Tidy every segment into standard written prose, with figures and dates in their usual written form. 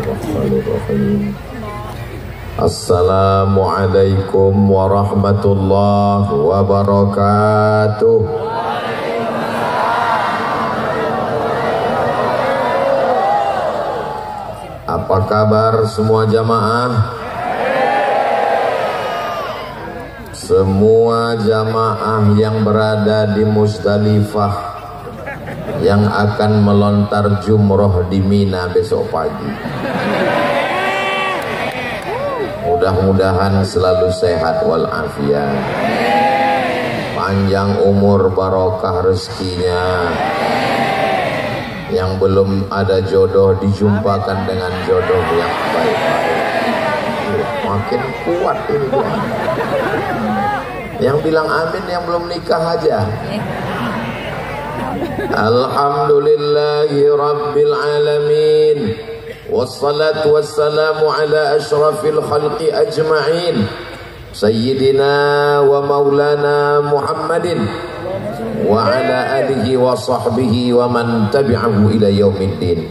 Bismillahirrahmanirrahim. Assalamualaikum warahmatullahi wabarakatuh. Apa kabar semua jamaah? Semua jamaah yang berada di Musdalifah yang akan melontar jumroh di Mina besok pagi, mudah-mudahan selalu sehat walafiat, panjang umur, barokah rezekinya. Yang belum ada jodoh dijumpakan dengan jodoh yang baik-baik. Makin kuat ini dia. Yang bilang amin yang belum nikah aja. Alhamdulillahi Rabbil Alamin. Wassalatu wassalamu ala ashrafil khalqi ajma'in, Sayyidina wa maulana Muhammadin wa ala alihi wa sahbihi wa man tabi'ahu ila yaumiddin.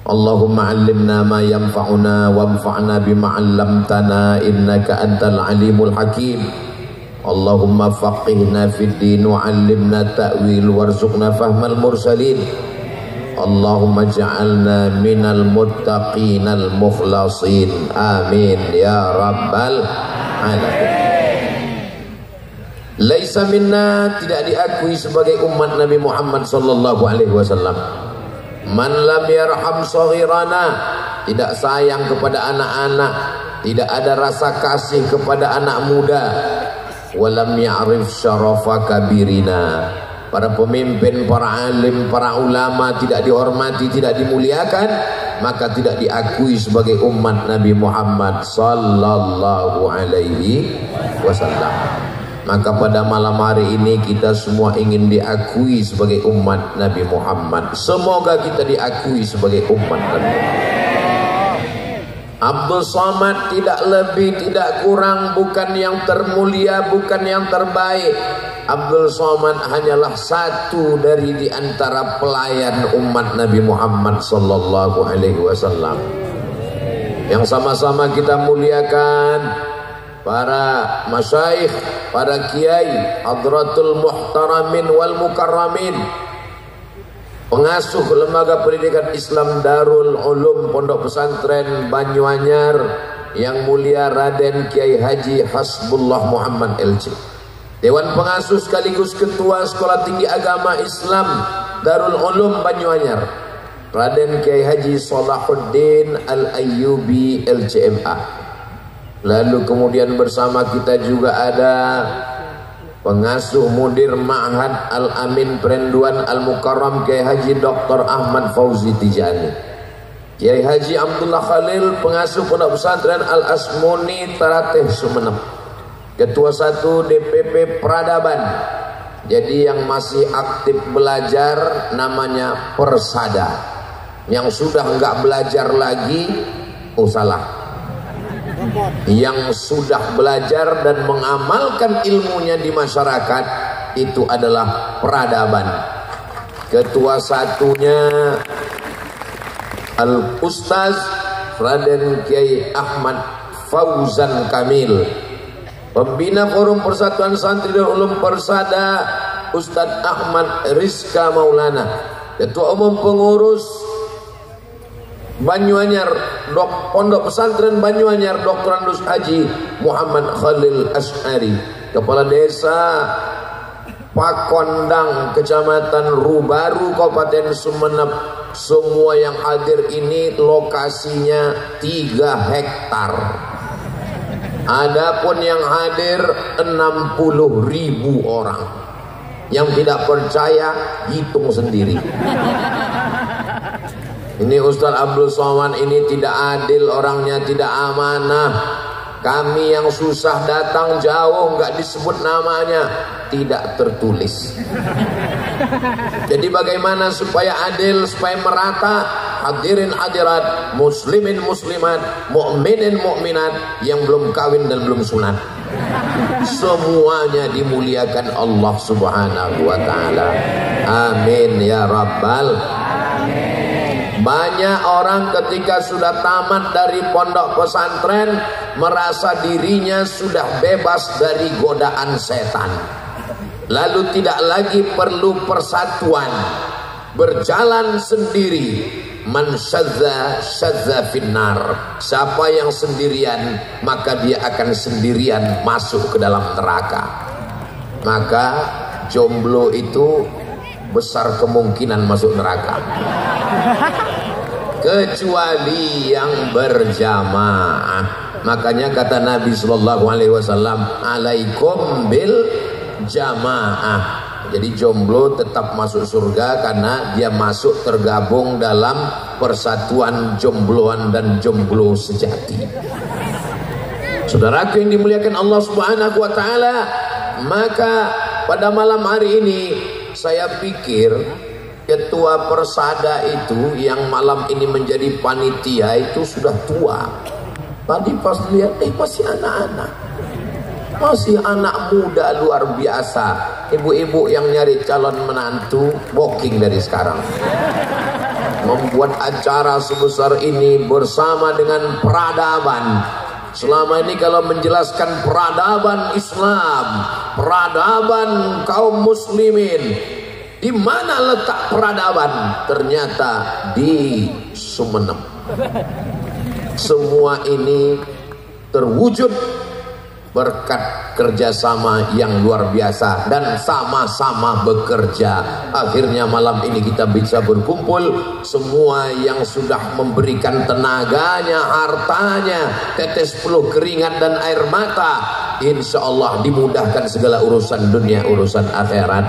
Allahumma 'allimna ma yanfa'una wanfa'na bima 'allamtana innaka antal alimul hakim. Allahumma faqihna fid din wa 'allimna ta'wil warzuqna fahmal mursalin. Allahumma ja'alna minal muttaqinal mukhlasin. Amin ya rabbal alamin. Laisa minna, tidak diakui sebagai umat Nabi Muhammad sallallahu alaihi wasallam, man lam yarham shaghirana, tidak sayang kepada anak-anak, tidak ada rasa kasih kepada anak muda, walam ya'rif syarafa kabirina, para pemimpin, para alim, para ulama tidak dihormati, tidak dimuliakan, maka tidak diakui sebagai umat Nabi Muhammad sallallahu alaihi wasallam. Maka pada malam hari ini kita semua ingin diakui sebagai umat Nabi Muhammad. Semoga kita diakui sebagai umat Nabi Muhammad. Abdul Somad tidak lebih, tidak kurang, bukan yang termulia, bukan yang terbaik. Abdul Somad hanyalah satu dari di antara pelayan umat Nabi Muhammad sallallahu alaihi wasallam yang sama-sama kita muliakan. Para masyaikh, para kiai, hadratul muhtaramin wal mukarramin, pengasuh lembaga pendidikan Islam Darul Ulum Pondok Pesantren Banyuanyar yang mulia Raden Kiai Haji Hasbullah Muhammad LC, Dewan Pengasuh sekaligus Ketua Sekolah Tinggi Agama Islam Darul Ulum Banyuanyar Raden Kiai Haji Salahuddin Al-Ayyubi LCMA. Lalu kemudian bersama kita juga ada pengasuh mudir Ma'had Al-Amin Perenduan Al-Mukarram Kiai Haji Dr. Ahmad Fauzi Tijani, Kiai Haji Abdullah Khalil pengasuh Pondok Pesantren Al-Asmuni Tarateh Sumeneb, Ketua 1 DPP Peradaban. Jadi yang masih aktif belajar namanya Persada, yang sudah enggak belajar lagi salah. Yang sudah belajar dan mengamalkan ilmunya di masyarakat itu adalah peradaban. Ketua satunya Al-Ustaz Raden Kiai Ahmad Fauzan Kamil, pembina Forum Persatuan Santri dan Ulum Persada Ustadz Ahmad Rizka Maulana, Ketua Umum Pengurus Banyuanyar Pondok Pesantren Banyuanyar Dr. Andus Haji Muhammad Khalil Ash'ari, Kepala Desa Pakondang Kecamatan Rubaru Kabupaten Sumeneb. Semua yang hadir ini lokasinya 3 hektar. Adapun yang hadir 60.000 orang. Yang tidak percaya hitung sendiri. Ini Ustaz Abdul Somad ini tidak adil orangnya, tidak amanah. Kami yang susah datang jauh nggak disebut namanya, tidak tertulis. Jadi bagaimana supaya adil, supaya merata? Hadirin hadirat, muslimin muslimat, mukminin mukminat yang belum kawin dan belum sunat, semuanya dimuliakan Allah Subhanahu wa taala. Amin ya rabbal alamin. Banyak orang ketika sudah tamat dari pondok pesantren merasa dirinya sudah bebas dari godaan setan, lalu tidak lagi perlu persatuan, berjalan sendiri. Man syadza syadza finnar. Siapa yang sendirian maka dia akan sendirian masuk ke dalam neraka. Maka jomblo itu besar kemungkinan masuk neraka, kecuali yang berjamaah. Makanya kata Nabi Shallallahu Alaihi Wasallam, alaikum bil jamaah. Jadi jomblo tetap masuk surga karena dia masuk tergabung dalam persatuan jombloan dan jomblo sejati. Saudaraku yang dimuliakan Allah Subhanahu wa taala, maka pada malam hari ini saya pikir ketua persada itu yang malam ini menjadi panitia itu sudah tua. Tadi pas lihat masih anak-anak, masih anak muda luar biasa. Ibu-ibu yang nyari calon menantu booking dari sekarang, membuat acara sebesar ini bersama dengan peradaban. Selama ini kalau menjelaskan peradaban Islam, peradaban kaum muslimin, di mana letak peradaban? Ternyata di Sumeneb. Semua ini terwujud berkat kerjasama yang luar biasa dan sama-sama bekerja. Akhirnya malam ini kita bisa berkumpul. Semua yang sudah memberikan tenaganya, hartanya, tetes peluh keringat dan air mata, insya Allah dimudahkan segala urusan dunia, urusan akhirat.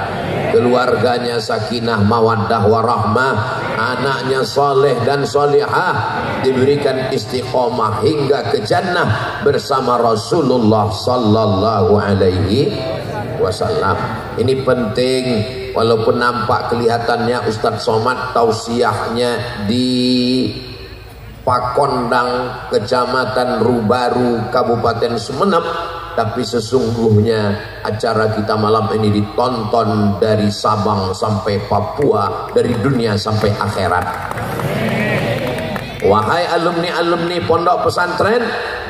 Keluarganya sakinah mawaddah warahmah, anaknya soleh dan solihah, diberikan istiqomah hingga ke jannah bersama Rasulullah sallallahu alaihi wasallam. Ini penting, walaupun nampak kelihatannya Ustadz Somad tausiahnya di Pakondang, Kecamatan Rubaru, Kabupaten Sumeneb, tapi sesungguhnya acara kita malam ini ditonton dari Sabang sampai Papua, dari dunia sampai akhirat. Wahai alumni-alumni pondok pesantren,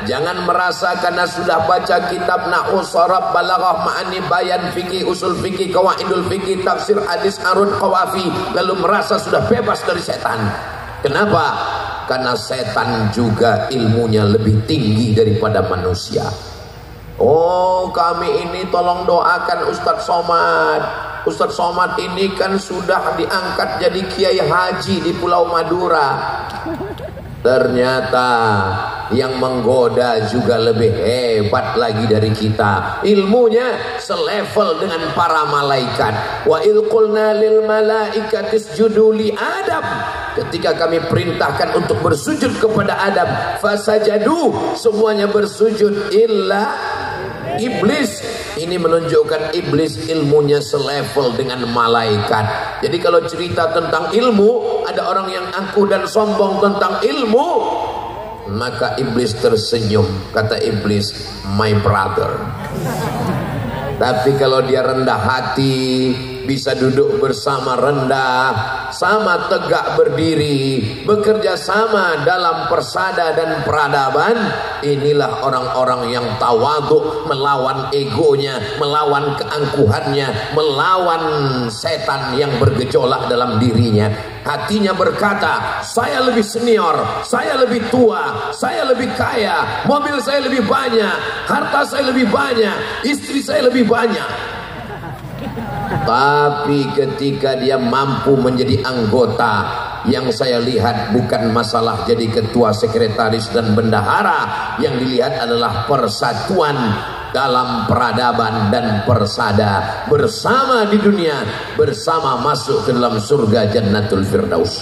jangan merasa karena sudah baca kitab nahwu, sharaf, balaghah, ma'ani, bayan, fikih, usul fikih, qawaidul fikih, tafsir, hadis, arud, qawafi, lalu merasa sudah bebas dari setan. Kenapa? Karena setan juga ilmunya lebih tinggi daripada manusia. Oh, kami ini tolong doakan Ustadz Somad. Ustadz Somad ini kan sudah diangkat jadi kiai haji di Pulau Madura. Ternyata yang menggoda juga lebih hebat lagi dari kita. Ilmunya selevel dengan para malaikat. Wa il qulna lil malaikati isjudu li Adam. Ketika kami perintahkan untuk bersujud kepada Adam, fasajadu, semuanya bersujud illa iblis. Ini menunjukkan iblis ilmunya selevel dengan malaikat. Jadi kalau cerita tentang ilmu, ada orang yang angkuh dan sombong tentang ilmu, maka iblis tersenyum. Kata iblis, my brother. Tapi kalau dia rendah hati, bisa duduk bersama rendah, sama tegak berdiri, bekerja sama dalam persada dan peradaban, inilah orang-orang yang tawadhu, melawan egonya, melawan keangkuhannya, melawan setan yang bergejolak dalam dirinya. Hatinya berkata, saya lebih senior, saya lebih tua, saya lebih kaya, mobil saya lebih banyak, harta saya lebih banyak, istri saya lebih banyak. Tapi ketika dia mampu menjadi anggota, yang saya lihat bukan masalah jadi ketua, sekretaris dan bendahara, yang dilihat adalah persatuan dalam peradaban dan persada, bersama di dunia, bersama masuk ke dalam surga Jannatul Firdaus.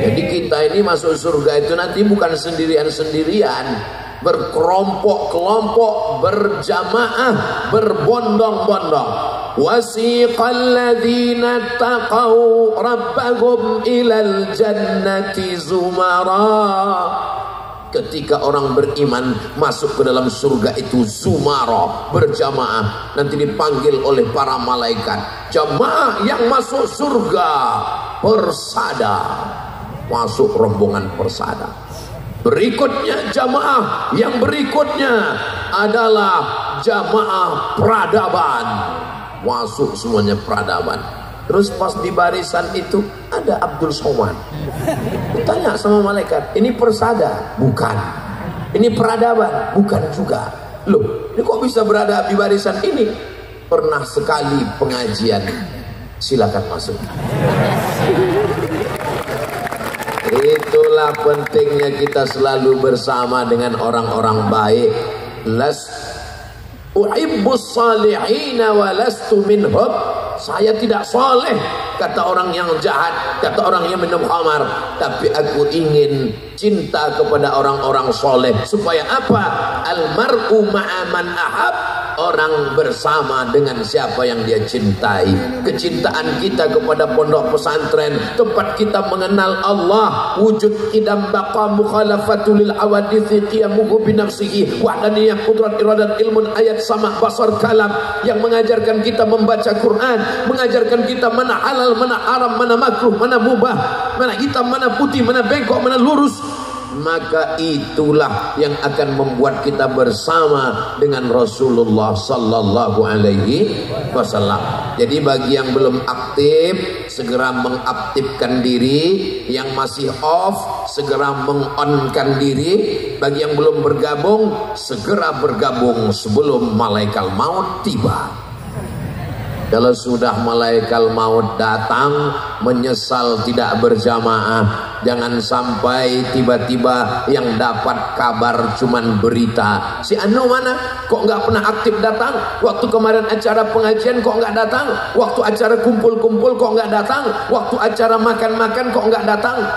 Jadi kita ini masuk surga itu nanti bukan sendirian-sendirian, berkelompok-kelompok, berjamaah, berbondong-bondong. Wasiqal ladzina taqaw rabbahum ilal jannati zumara. Ketika orang beriman masuk ke dalam surga itu zumara, berjamaah, nanti dipanggil oleh para malaikat, jamaah yang masuk surga persada. masuk rombongan persada. Berikutnya jamaah yang berikutnya adalah jamaah peradaban, masuk semuanya peradaban. Terus pas di barisan itu ada Abdul Somad. Ditanya sama malaikat, ini persada? Bukan. Ini peradaban? Bukan juga. Loh, ini kok bisa berada di barisan ini? Pernah sekali pengajian. Silakan masuk. Itulah pentingnya kita selalu bersama dengan orang-orang baik. Las uhibbus salihina wa lastu minhum. Saya tidak soleh, kata orang yang jahat, kata orang yang minum khamar, tapi aku ingin cinta kepada orang-orang soleh. Supaya apa? Almar'u ma'aman ahab. Orang bersama dengan siapa yang dia cintai. Kecintaan kita kepada pondok pesantren, tempat kita mengenal Allah, wujud idam baqa mukhalafatul lil awadithi qiyamuhu binafsihi wahdaniyah qudrat iradat ilmun ayat sama basar kalam, yang mengajarkan kita membaca Quran, mengajarkan kita mana halal, mana haram, mana makruh, mana mubah, mana hitam, mana putih, mana bengkok, mana lurus. Maka itulah yang akan membuat kita bersama dengan Rasulullah sallallahu alaihi wasallam. Jadi bagi yang belum aktif, segera mengaktifkan diri. Yang masih off, segera mengonkan diri. Bagi yang belum bergabung, segera bergabung sebelum malaikat maut tiba. Kalau sudah malaikat maut datang, menyesal tidak berjamaah. Jangan sampai tiba-tiba yang dapat kabar cuman berita. Si Anu mana? Kok nggak pernah aktif datang? Waktu kemarin acara pengajian kok nggak datang? Waktu acara kumpul-kumpul kok nggak datang? Waktu acara makan-makan kok nggak datang?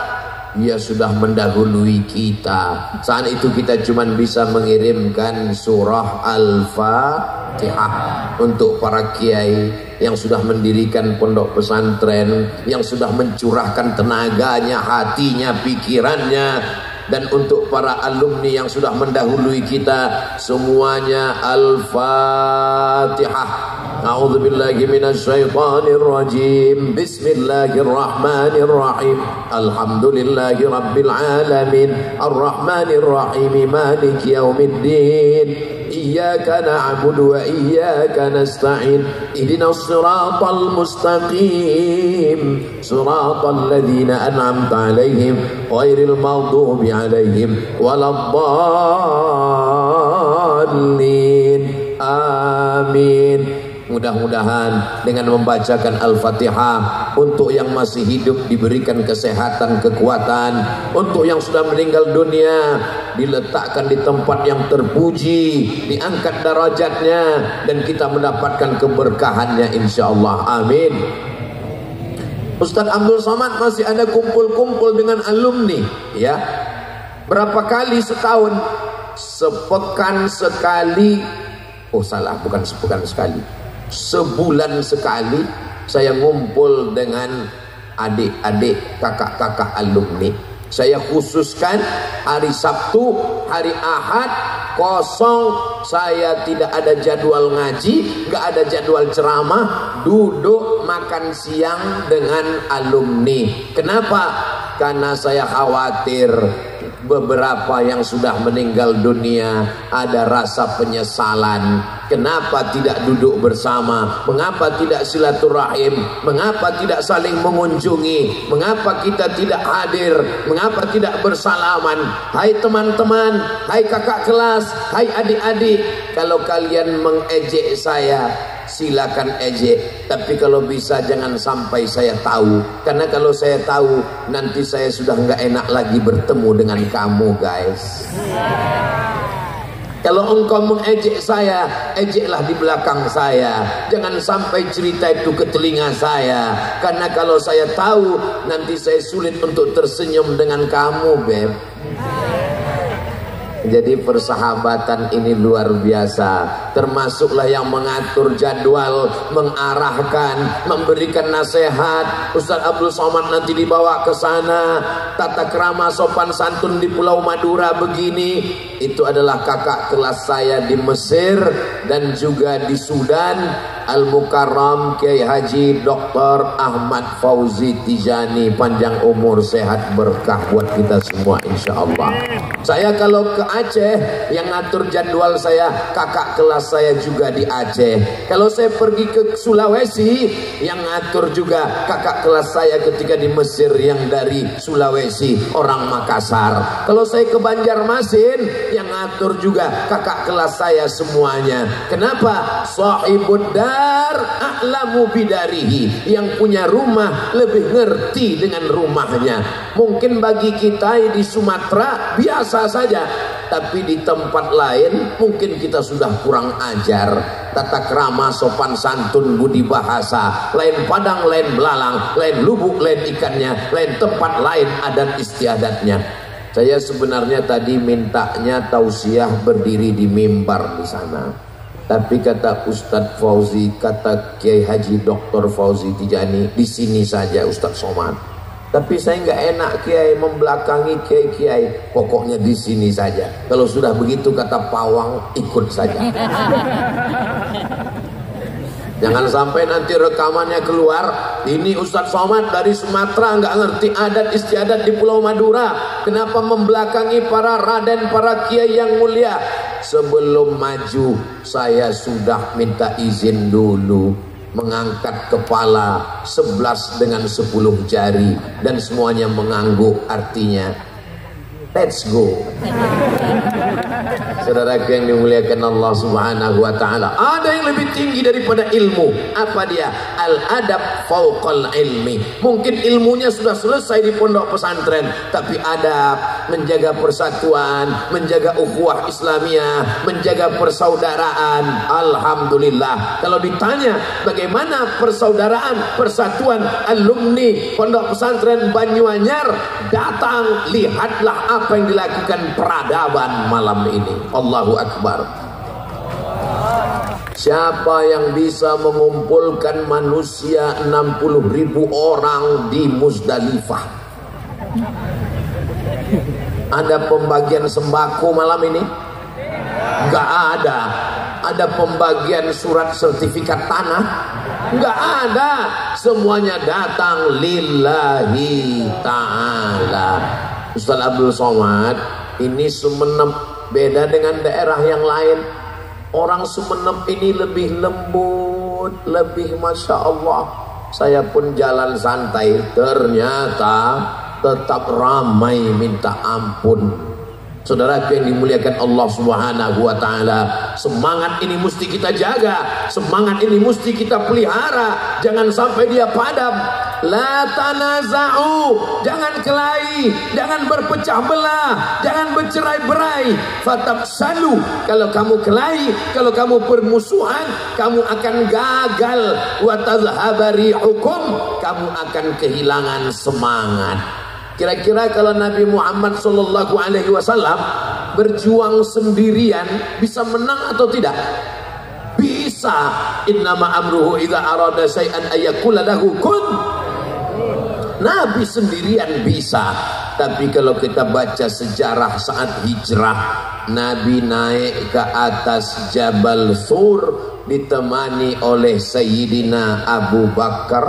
Dia sudah mendahului kita. Saat itu kita cuma bisa mengirimkan surah Al-Fatihah untuk para kiai yang sudah mendirikan pondok pesantren, yang sudah mencurahkan tenaganya, hatinya, pikirannya, dan untuk para alumni yang sudah mendahului kita semuanya Al-Fatihah. A'udzu billahi minasyaitonir rajim. Bismillahirrahmanirrahim. Alhamdulillahi rabbil alamin. Arrahmanir rahim. Maliki yaumiddin. Iyyaka na'budu wa iyyaka nasta'in. Ihdinas siratal mustaqim. Siratal ladzina an'amta 'alaihim ghairil maghdubi 'alaihim waladdallin. Amin. Mudah-mudahan dengan membacakan Al-Fatihah, untuk yang masih hidup diberikan kesehatan, kekuatan, untuk yang sudah meninggal dunia diletakkan di tempat yang terpuji, diangkat derajatnya, dan kita mendapatkan keberkahannya insyaallah. Amin. Ustaz Abdul Somad masih ada kumpul-kumpul dengan alumni, ya. Berapa kali setahun? Sepekan sekali. Oh salah, bukan sepekan sekali. Sebulan sekali saya ngumpul dengan adik-adik, kakak-kakak alumni. Saya khususkan hari Sabtu, hari Ahad kosong. Saya tidak ada jadwal ngaji, nggak ada jadwal ceramah, duduk makan siang dengan alumni. Kenapa? Karena saya khawatir beberapa yang sudah meninggal dunia ada rasa penyesalan. Kenapa tidak duduk bersama? Mengapa tidak silaturahim? Mengapa tidak saling mengunjungi? Mengapa kita tidak hadir? Mengapa tidak bersalaman? Hai teman-teman, hai kakak kelas, hai adik-adik, kalau kalian mengejek saya, silakan ejek, tapi kalau bisa jangan sampai saya tahu. Karena kalau saya tahu, nanti saya sudah nggak enak lagi bertemu dengan kamu, guys. Kalau engkau mengejek saya, ejeklah di belakang saya. Jangan sampai cerita itu ke telinga saya. Karena kalau saya tahu, nanti saya sulit untuk tersenyum dengan kamu, Beb. Jadi persahabatan ini luar biasa. Termasuklah yang mengatur jadwal, mengarahkan, memberikan nasihat. Ustaz Abdul Somad nanti dibawa ke sana. Tata krama sopan santun di Pulau Madura begini. Itu adalah kakak kelas saya di Mesir dan juga di Sudan. Al-Mukarram Kiai Haji Dr. Ahmad Fauzi Tijani, panjang umur sehat berkah buat kita semua insyaallah. Saya kalau ke Aceh yang ngatur jadwal saya kakak kelas saya juga di Aceh. Kalau saya pergi ke Sulawesi yang ngatur juga kakak kelas saya ketika di Mesir yang dari Sulawesi, orang Makassar. Kalau saya ke Banjarmasin yang ngatur juga kakak kelas saya semuanya. Kenapa? Sahibud dar a'lamu bidarihi, yang punya rumah lebih ngerti dengan rumahnya. Mungkin bagi kita di Sumatera biasa saja, tapi di tempat lain mungkin kita sudah kurang ajar. Tata krama, sopan santun, budi bahasa, lain padang, lain belalang, lain lubuk, lain ikannya, lain tempat, lain adat istiadatnya. Saya sebenarnya tadi mintanya tausiah berdiri di mimbar di sana. Tapi kata Ustadz Fauzi, kata Kiai Haji Dr. Fauzi Tijani, di sini saja Ustadz Somad. Tapi saya nggak enak Kiai membelakangi Kiai. Pokoknya di sini saja. Kalau sudah begitu kata Pawang, ikut saja. Jangan sampai nanti rekamannya keluar, ini Ustadz Somad dari Sumatera nggak ngerti adat istiadat di Pulau Madura. Kenapa membelakangi para raden, para kiai yang mulia? Sebelum maju saya sudah minta izin dulu, mengangkat kepala 11 dengan 10 jari dan semuanya mengangguk, artinya let's go. Saudaraku yang dimuliakan Allah Subhanahu wa taala, ada yang lebih tinggi daripada ilmu. Apa dia? Al-adab fauqal ilmi. Mungkin ilmunya sudah selesai di pondok pesantren, tapi adab, menjaga persatuan, menjaga ukhuwah Islamiyah, menjaga persaudaraan. Alhamdulillah. Kalau ditanya bagaimana persaudaraan, persatuan alumni pondok pesantren Banyuanyar, datang lihatlah apa yang dilakukan peradaban malam ini. Allahu Akbar. Siapa yang bisa mengumpulkan manusia 60.000 orang di Muzdalifah? Ada pembagian sembako malam ini? Enggak ada. Ada pembagian surat sertifikat tanah? Enggak ada. Semuanya datang lillahi ta'ala. Ustaz Abdul Somad, ini Sumenep beda dengan daerah yang lain. Orang Sumenep ini lebih lembut, lebih Masya Allah. Saya pun jalan santai, ternyata tetap ramai minta ampun. Saudara yang dimuliakan Allah Subhanahu wa taala, semangat ini mesti kita jaga, semangat ini mesti kita pelihara, jangan sampai dia padam. La tanaza'u, jangan kelahi, jangan berpecah belah, jangan bercerai-berai. Fatabsalu, kalau kamu kelahi, kalau kamu bermusuhan, kamu akan gagal. Wa tadhhaba rihukum, kamu akan kehilangan semangat. Kira-kira kalau Nabi Muhammad sallallahu alaihi wasallam berjuang sendirian bisa menang atau tidak? Bisa. Innama amruhu idza arada syai'an ayyakula lahu kun. Nabi sendirian bisa. Tapi kalau kita baca sejarah saat hijrah, Nabi naik ke atas Jabal Sur ditemani oleh Sayyidina Abu Bakar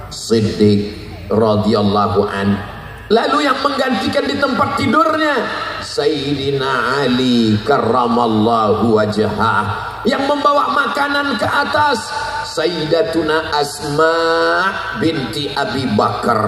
Siddiq radhiyallahu anhu. Lalu yang menggantikan di tempat tidurnya Sayyidina Ali karramallahu wajhah. Yang membawa makanan ke atas Sayyidatuna Asma binti Abi Bakar.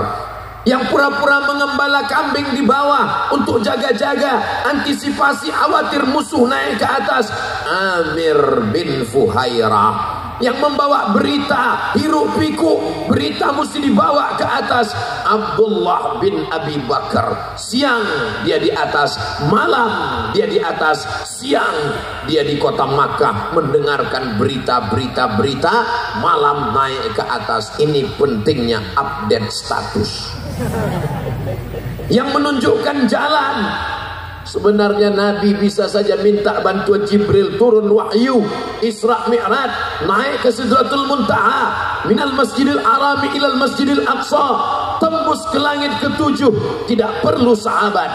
Yang pura-pura mengembala kambing di bawah untuk jaga-jaga, antisipasi khawatir musuh naik ke atas, Amir bin Fuhairah. Yang membawa berita hiruk pikuk, berita mesti dibawa ke atas, Abdullah bin Abi Bakar. Siang dia di atas, malam dia di atas, siang dia di kota Makkah mendengarkan berita-berita, malam naik ke atas. Ini pentingnya update status yang menunjukkan jalan. Sebenarnya Nabi bisa saja minta bantuan Jibril turun wahyu Isra Mi'raj, naik ke Sidratul Muntaha, minal Masjidil Harami ilal Masjidil Aqsa, tembus ke langit ketujuh, tidak perlu sahabat.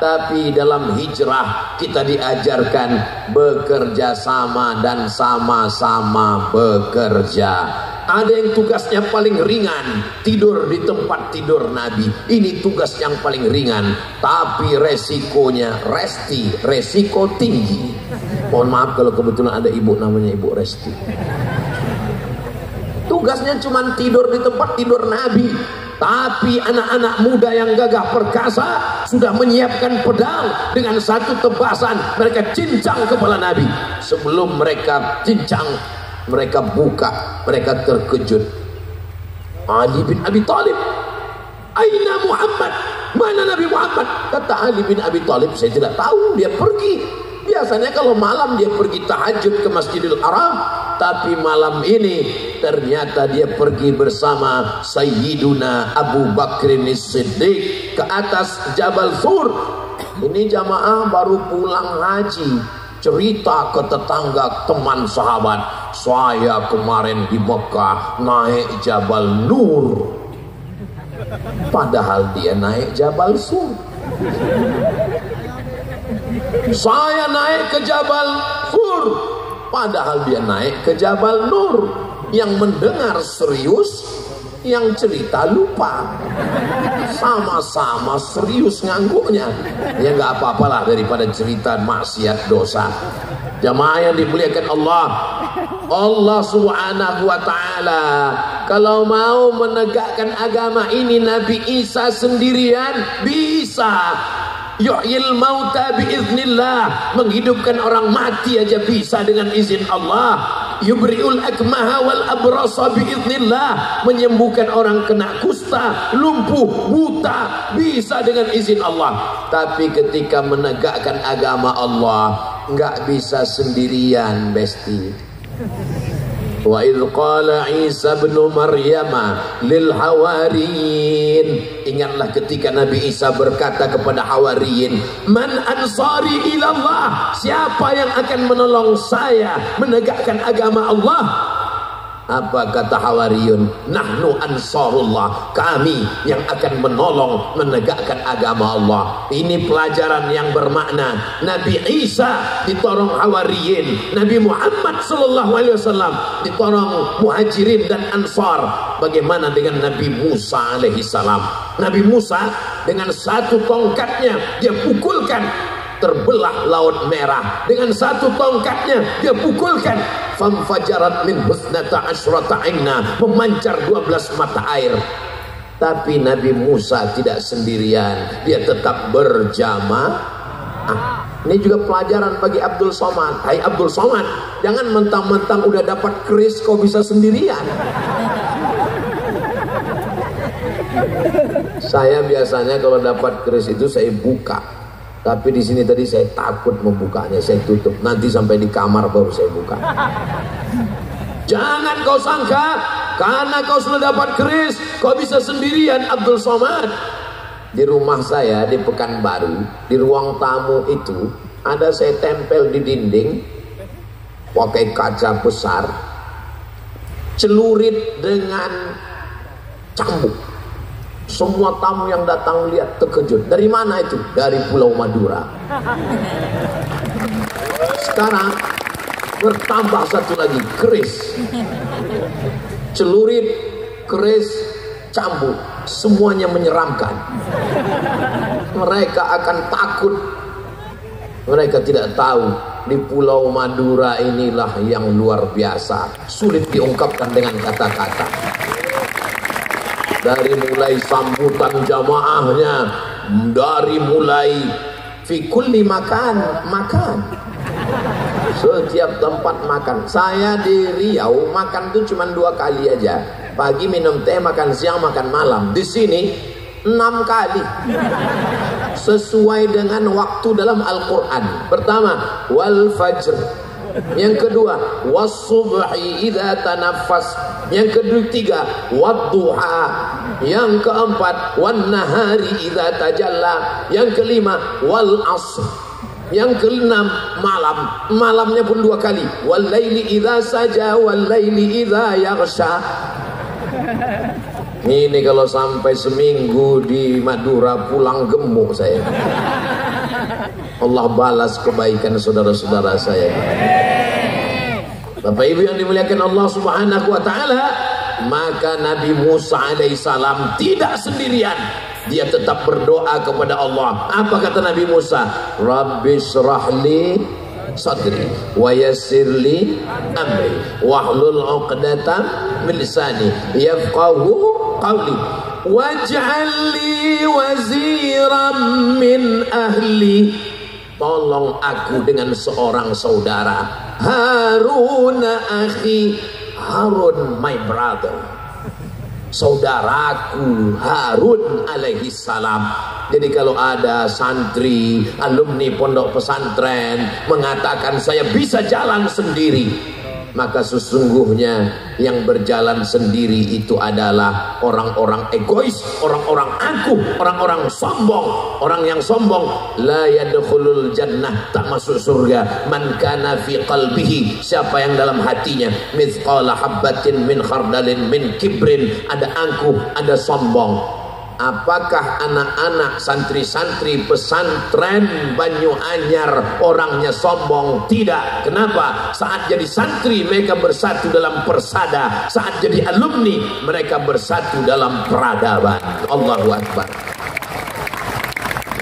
tapi dalam hijrah kita diajarkan bekerja sama dan sama-sama bekerja. Ada yang tugasnya paling ringan, tidur di tempat tidur Nabi. Ini tugas yang paling ringan, tapi resikonya resiko tinggi. Mohon maaf kalau kebetulan ada ibu namanya Ibu Resti. Tugasnya cuma tidur di tempat tidur Nabi, tapi anak-anak muda yang gagah perkasa sudah menyiapkan pedang dengan satu tebasan, mereka cincang kepala Nabi. Sebelum mereka cincang, mereka buka, mereka terkejut. Ali bin Abi Thalib, aina Muhammad? Mana Nabi Muhammad? Kata Ali bin Abi Thalib, saya tidak tahu, dia pergi. Biasanya kalau malam dia pergi tahajud ke Masjidil Haram, tapi malam ini ternyata dia pergi bersama Sayyiduna Abu Bakrin As-Siddiq ke atas Jabal Thur. Ini jamaah baru pulang haji, cerita ke tetangga teman sahabat, saya kemarin di Mekah naik Jabal Nur, padahal dia naik Jabal Sur. Saya naik ke Jabal Sur, padahal dia naik ke Jabal Nur. Yang mendengar serius, yang cerita lupa. Sama-sama serius ngangguknya. Ya nggak apa-apalah daripada cerita maksiat dosa. Jamaah yang dimuliakan Allah, Allah Subhanahu wa taala kalau mau menegakkan agama ini, Nabi Isa sendirian bisa. Yuhyil mauta biiznillah, menghidupkan orang mati aja bisa dengan izin Allah. Yubri'ul akmaha wal abrasa biiznillah, menyembuhkan orang kena kusta, lumpuh, buta bisa dengan izin Allah. Tapi ketika menegakkan agama Allah nggak bisa sendirian, besti. Wa idh qala Isa bin Maryam lil hawariyin, ingatlah ketika Nabi Isa berkata kepada hawariyin, man ansari ilallah, siapa yang akan menolong saya menegakkan agama Allah? Apa kata hawariyun? Nahnu ansarullah, kami yang akan menolong menegakkan agama Allah. Ini pelajaran yang bermakna. Nabi Isa ditolong hawariyin, Nabi Muhammad SAW ditolong muhajirin dan ansar. Bagaimana dengan Nabi Musa alaihissalam? Nabi Musa dengan satu tongkatnya dia pukulkan, terbelah Laut Merah. Dengan satu tongkatnya dia pukulkan, famfajarat min husnata asyrata aina, memancar 12 mata air. Tapi Nabi Musa tidak sendirian, dia tetap berjamaah. Ini juga pelajaran bagi Abdul Somad. Hai Abdul Somad, jangan mentang-mentang udah dapat keris kau bisa sendirian. Saya biasanya kalau dapat keris itu saya buka, tapi di sini tadi saya takut membukanya, saya tutup. Nanti sampai di kamar baru saya buka. Jangan kau sangka karena kau sudah dapat keris kau bisa sendirian, Abdul Somad. Di rumah saya di Pekanbaru, di ruang tamu itu ada saya tempel di dinding pakai kaca besar, celurit dengan cambuk. Semua tamu yang datang lihat terkejut. Dari mana itu? Dari Pulau Madura. Sekarang bertambah satu lagi, keris, celurit, keris, cambuk, semuanya menyeramkan. Mereka akan takut. Mereka tidak tahu di Pulau Madura inilah yang luar biasa, sulit diungkapkan dengan kata-kata. Dari mulai sambutan jamaahnya, dari mulai fi kulli makan, setiap tempat makan. Saya di Riau makan tuh cuma 2 kali aja, pagi minum teh, makan siang, makan malam. Di sini 6 kali, sesuai dengan waktu dalam Al-Quran. Pertama, wal fajr. Yang kedua, was-subhi idza tanaffas. Yang ketiga, wad-duha. Yang keempat, wan-nahari idza tajalla. Yang kelima, wal asr. Yang keenam, malam. Malamnya pun 2 kali. Wal laili idza saja wal laili idza yaghsha. Ini kalau sampai seminggu di Madura pulang gemuk saya. Allah balas kebaikan saudara-saudara saya. Bapak Ibu yang dimuliakan Allah Subhanahu wa taala, maka Nabi Musa alaihissalam tidak sendirian. Dia tetap berdoa kepada Allah. Apa kata Nabi Musa? Rabbi syrahli sadri wa yassirli amri wahlul 'uqdatam min lisani yafqahu qawli waj'al li waziran min ahli. Tolong aku dengan seorang saudara, Harun akhi, Harun my brother, saudaraku Harun alaihi salam. Jadi kalau ada santri, alumni pondok pesantren mengatakan saya bisa jalan sendiri, maka sesungguhnya yang berjalan sendiri itu adalah orang-orang egois, orang-orang angkuh, orang-orang sombong. Orang yang sombong la yadkhulul jannah, tak masuk surga, man kana fi qalbihi, siapa yang dalam hatinya mithqala habbatin min khardalin min kibrin, ada angkuh, ada sombong. Apakah anak-anak santri-santri pesantren Banyuanyar orangnya sombong? Tidak. Kenapa? Saat jadi santri mereka bersatu dalam persada, saat jadi alumni mereka bersatu dalam peradaban. Allahu Akbar.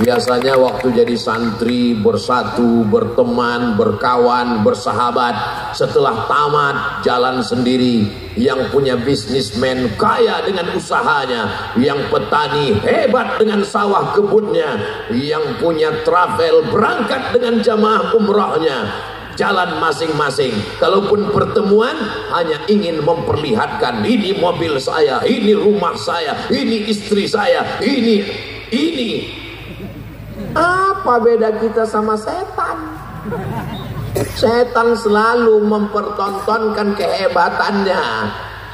Biasanya waktu jadi santri bersatu, berteman, berkawan, bersahabat. Setelah tamat jalan sendiri. Yang punya bisnismen kaya dengan usahanya, yang petani hebat dengan sawah kebunnya, yang punya travel berangkat dengan jamaah umrahnya, jalan masing-masing. Kalaupun pertemuan hanya ingin memperlihatkan, ini mobil saya, ini rumah saya, ini istri saya, ini. Apa beda kita sama setan? Setan selalu mempertontonkan kehebatannya.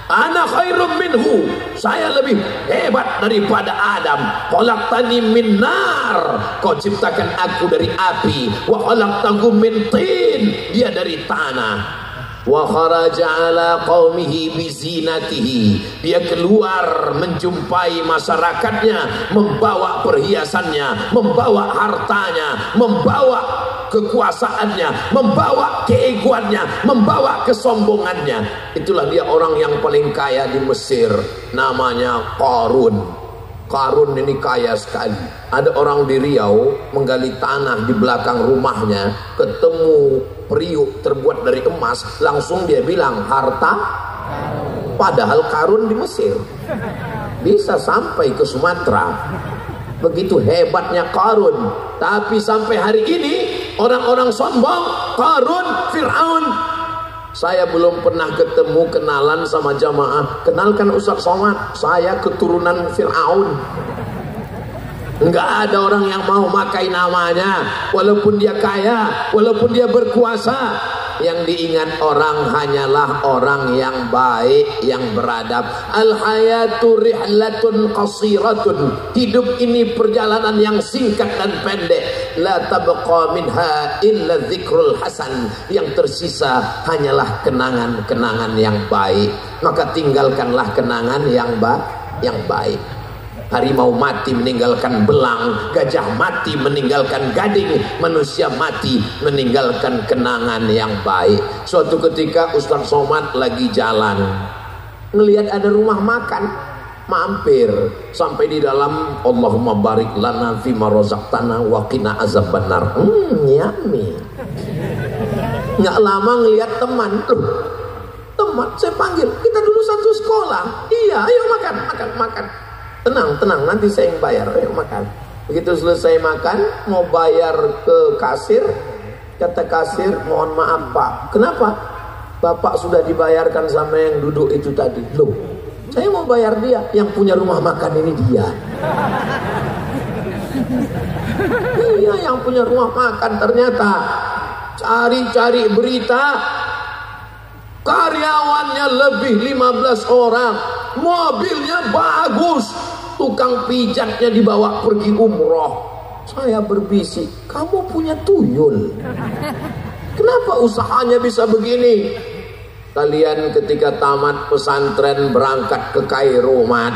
Ana khairum minhu, saya lebih hebat daripada Adam. Khalaqtani min nar, kau ciptakan aku dari api. Wa khalaqtahu min tin, dia dari tanah. Wa kharaja ala qaumihi bizinatihi, dia keluar menjumpai masyarakatnya, membawa perhiasannya, membawa hartanya, membawa kekuasaannya, membawa keegoannya, membawa kesombongannya. Itulah dia orang yang paling kaya di Mesir, namanya Qarun. Qarun ini kaya sekali. Ada orang di Riau menggali tanah di belakang rumahnya, ketemu periuk terbuat dari emas, langsung dia bilang harta. Padahal Qarun di Mesir, bisa sampai ke Sumatera. Begitu hebatnya Qarun. Tapi sampai hari ini orang-orang sombong, Qarun, Fir'aun. Saya belum pernah ketemu, kenalan sama jamaah. Kenalkan Ustaz Somad, saya keturunan Fir'aun. Enggak ada orang yang mau makai namanya, walaupun dia kaya, walaupun dia berkuasa. Yang diingat orang hanyalah orang yang baik, yang beradab. Al-hayatu rihlatun qasiratun, hidup ini perjalanan yang singkat dan pendek. La tabqa minha illa dzikrul hasan, yang tersisa hanyalah kenangan-kenangan yang baik. Maka tinggalkanlah kenangan yang baik. Harimau mati meninggalkan belang, gajah mati meninggalkan gading, manusia mati meninggalkan kenangan yang baik. Suatu ketika Ustaz Somad lagi jalan, ngelihat ada rumah makan, mampir. Sampai di dalam, Allahumma barik lana fima razaqtana wa qina azabannar. Yummy. Nggak lama ngelihat teman, teman saya panggil, kita dulu satu sekolah. Iya, ayo makan. Tenang, nanti saya yang bayar, ayo makan. Begitu selesai makan, mau bayar ke kasir, kata kasir, mohon maaf Pak. Kenapa? Bapak sudah dibayarkan sama yang duduk itu tadi. Loh, saya mau bayar dia, yang punya rumah makan ini dia. Iya, yang punya rumah makan. Ternyata cari-cari berita, karyawannya lebih 15 orang, mobilnya bagus, tukang pijatnya dibawa pergi umroh. Saya berbisik, kamu punya tuyul, kenapa usahanya bisa begini? Kalian ketika tamat pesantren berangkat ke Kairo, Mat.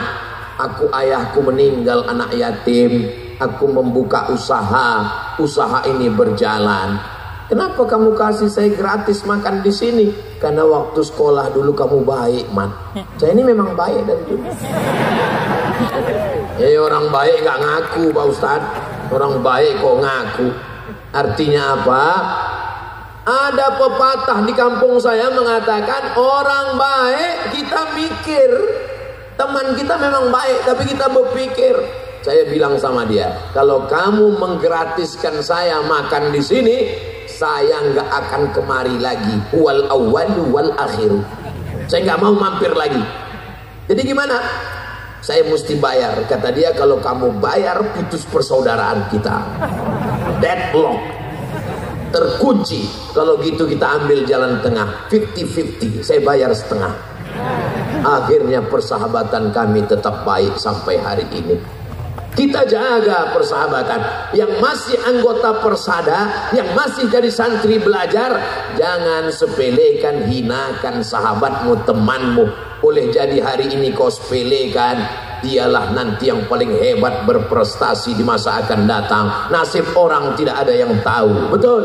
Aku ayahku meninggal anak yatim, aku membuka usaha usaha ini berjalan. Kenapa kamu kasih saya gratis makan di sini? Karena waktu sekolah dulu kamu baik, Man. Saya ini memang baik dari dulu. Orang baik gak ngaku, Pak Ustadz. Orang baik kok ngaku. Artinya apa? Ada pepatah di kampung saya mengatakan, orang baik kita mikir. Teman kita memang baik, tapi kita berpikir. Saya bilang sama dia, kalau kamu menggratiskan saya makan di sini, saya nggak akan kemari lagi. Wal awwalu wal akhiru. Saya nggak mau mampir lagi. Jadi gimana? Saya mesti bayar. Kata dia, kalau kamu bayar, putus persaudaraan kita. Deadlock. Terkunci. Kalau gitu kita ambil jalan tengah. 50-50. Saya bayar setengah. Akhirnya persahabatan kami tetap baik sampai hari ini. Kita jaga persahabatan. Yang masih anggota Persada, yang masih jadi santri belajar, jangan sepelekan, hinakan sahabatmu, temanmu. Boleh jadi hari ini kau sepelekan, dialah nanti yang paling hebat berprestasi di masa akan datang. Nasib orang tidak ada yang tahu. Betul?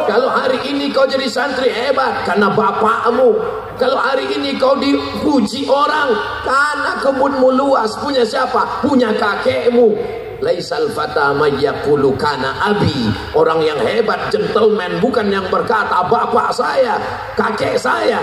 Kalau hari ini kau jadi santri hebat karena bapakmu. Kalau hari ini kau dipuji orang karena kebunmu luas, punya siapa? Punya kakekmu. Laisal fata mayyaqulu kana abi. Orang yang hebat, gentleman, bukan yang berkata bapak saya, kakek saya,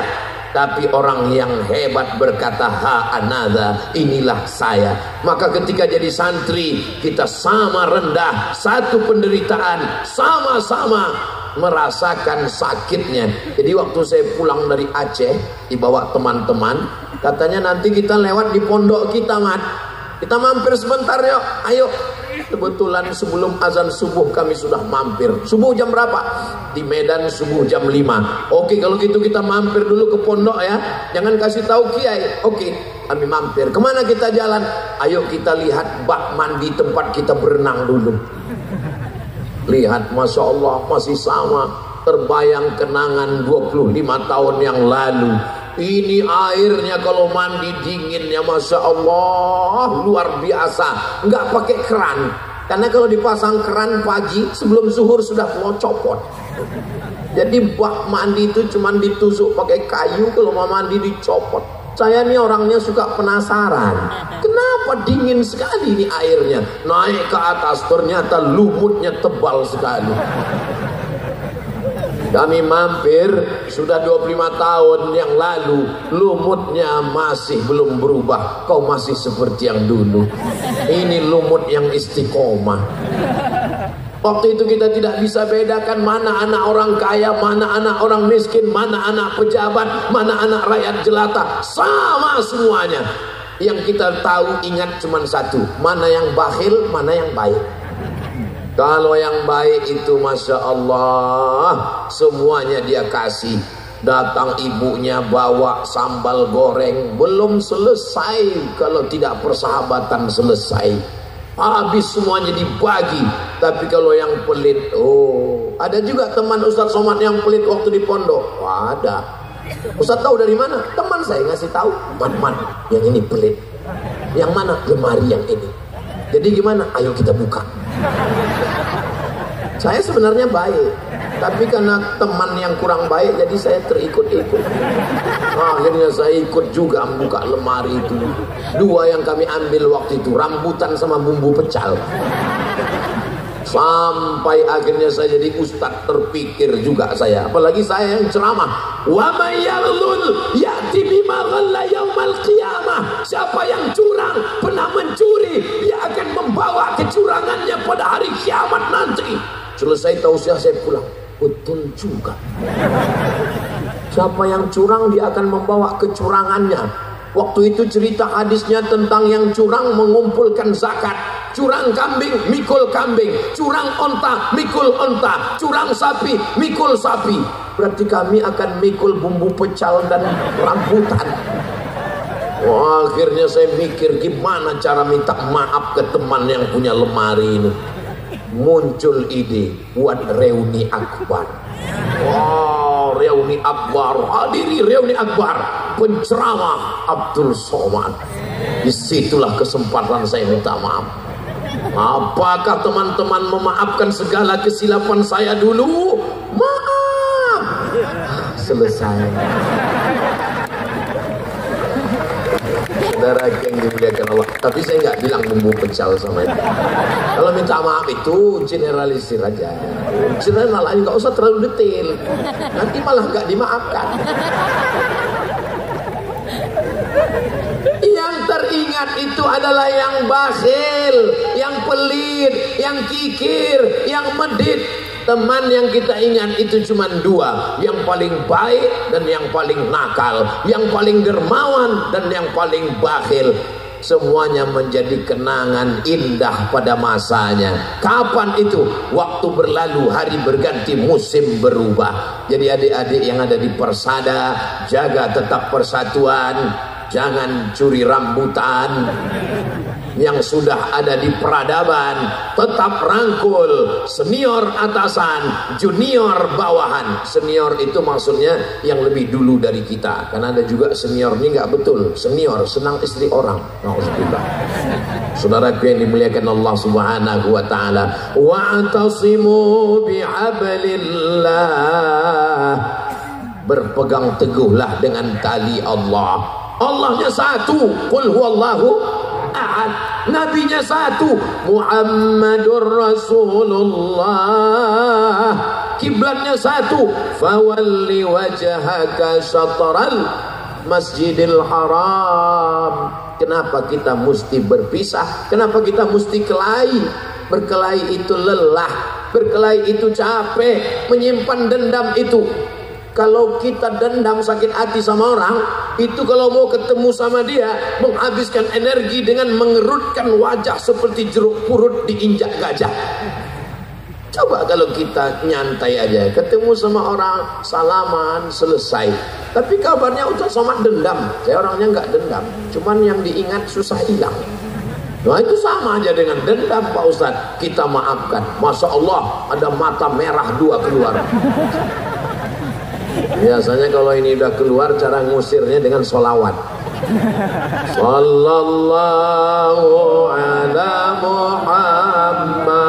tapi orang yang hebat berkata ha anada, inilah saya. Maka ketika jadi santri, kita sama rendah, satu penderitaan, sama-sama merasakan sakitnya. Jadi waktu saya pulang dari Aceh, dibawa teman-teman, katanya nanti kita lewat di pondok kita, Mat. Kita mampir sebentar yuk, ayo. Kebetulan sebelum azan subuh kami sudah mampir. Subuh jam berapa? Di Medan subuh jam 5. Oke, kalau gitu kita mampir dulu ke pondok ya. Jangan kasih tahu Kiai. Oke, kami mampir. Kemana kita jalan? Ayo kita lihat bak mandi tempat kita berenang dulu. Lihat, Masya Allah, masih sama. Terbayang kenangan 25 tahun yang lalu. Ini airnya kalau mandi dinginnya, Masya Allah, luar biasa. Nggak pakai keran. Karena kalau dipasang keran pagi, sebelum zuhur sudah mau copot. Jadi bak mandi itu cuma ditusuk pakai kayu, kalau mau mandi dicopot. Saya nih orangnya suka penasaran, kenapa dingin sekali ini airnya. Naik ke atas, ternyata lumutnya tebal sekali. Kami mampir sudah 25 tahun yang lalu, lumutnya masih belum berubah. Kau masih seperti yang dulu. Ini lumut yang istiqomah. Waktu itu kita tidak bisa bedakan mana anak orang kaya, mana anak orang miskin, mana anak pejabat, mana anak rakyat jelata. Sama semuanya. Yang kita tahu, ingat cuma satu, mana yang bakhil, mana yang baik. Kalau yang baik itu Masya Allah, semuanya dia kasih. Datang ibunya bawa sambal goreng, belum selesai kalau tidak persahabatan selesai. Habis semuanya dibagi. Tapi kalau yang pelit, oh, ada juga teman Ustadz Somad yang pelit waktu di pondok. Wah, ada. Ustadz tahu dari mana? Teman saya ngasih tahu. Man, yang ini pelit. Yang mana? Lemari yang ini. Jadi gimana? Ayo kita buka. Saya sebenarnya baik, tapi karena teman yang kurang baik, jadi saya terikut-ikut. Akhirnya saya ikut juga membuka lemari itu. Dua yang kami ambil waktu itu, rambutan sama bumbu pecal. Sampai akhirnya saya jadi ustadz, terpikir juga saya. Apalagi saya yang ceramah. Wa may yaghlul ya'ti bima ghalla yaumal qiyamah. Siapa yang curang, pernah mencuri, dia akan membawa kecurangannya pada hari kiamat nanti. Selesai tausiah saya pulang. Betul juga. Siapa yang curang, dia akan membawa kecurangannya. Waktu itu cerita hadisnya tentang yang curang mengumpulkan zakat. Curang kambing, mikul kambing. Curang onta, mikul onta. Curang sapi, mikul sapi. Berarti kami akan mikul bumbu pecal dan rambutan. Wah, akhirnya saya mikir gimana cara minta maaf ke teman yang punya lemari ini. Muncul ide buat reuni akbar. Wow, reuni akbar. Hadiri reuni akbar. Penceramah Abdul Somad. Disitulah kesempatan saya minta maaf. Apakah teman-teman memaafkan segala kesilapan saya dulu? Maaf. Selesai. Saudara yang dimuliakan Allah. Tapi saya nggak bilang bumbu pecel sama itu. Kalau minta maaf itu generalisir aja. General, nggak usah terlalu detail. Nanti malah nggak dimaafkan. Yang teringat itu adalah yang bakhil, yang pelit, yang kikir, yang medit. Teman yang kita ingat itu cuma dua, yang paling baik dan yang paling nakal, yang paling dermawan dan yang paling bakhil. Semuanya menjadi kenangan indah pada masanya. Kapan itu? Waktu berlalu, hari berganti, musim berubah. Jadi adik-adik yang ada di Persada, jaga tetap persatuan, jangan curi rambutan. Yang sudah ada di peradaban tetap rangkul, senior atasan, junior bawahan. Senior itu maksudnya yang lebih dulu dari kita, karena ada juga senior ini nggak betul. Senior senang istri orang. Alhamdulillah. Saudaraku yang dimuliakan Allah Subhanahu wa taala, wa'tasimu bihablillah. Berpegang teguhlah dengan tali Allah. Allahnya satu, qul huwallahu ahad. Nabinya satu, Muhammadur Rasulullah. Kiblatnya satu, fawalli wajhaka syatral Masjidil Haram. Kenapa kita mesti berpisah? Kenapa kita mesti kelahi? Berkelahi itu lelah, berkelahi itu capek, menyimpan dendam itu. Kalau kita dendam, sakit hati sama orang, itu kalau mau ketemu sama dia, menghabiskan energi dengan mengerutkan wajah seperti jeruk purut diinjak gajah. Coba kalau kita nyantai aja, ketemu sama orang, salaman, selesai. Tapi kabarnya udah sama dendam. Saya orangnya nggak dendam, cuman yang diingat susah hilang. Nah itu sama aja dengan dendam Pak Ustadz. Kita maafkan, Masya Allah ada mata merah dua keluar. Biasanya kalau ini udah keluar, cara ngusirnya dengan sholawat. Sallallahu ala Muhammad.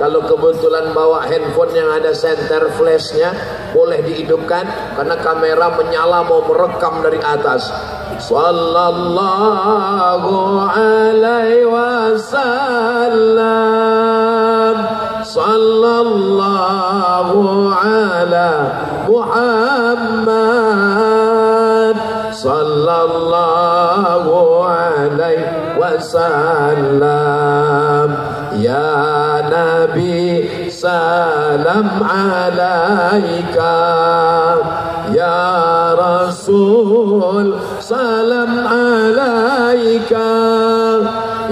Kalau kebetulan bawa handphone yang ada center flashnya, boleh dihidupkan karena kamera menyala mau merekam dari atas. Sallallahu alaihi wasallam. Sallallahu ala Muhammad. Sallallahu alaihi wasallam. Ya Nabi salam alaika. Ya Rasul salam alaika.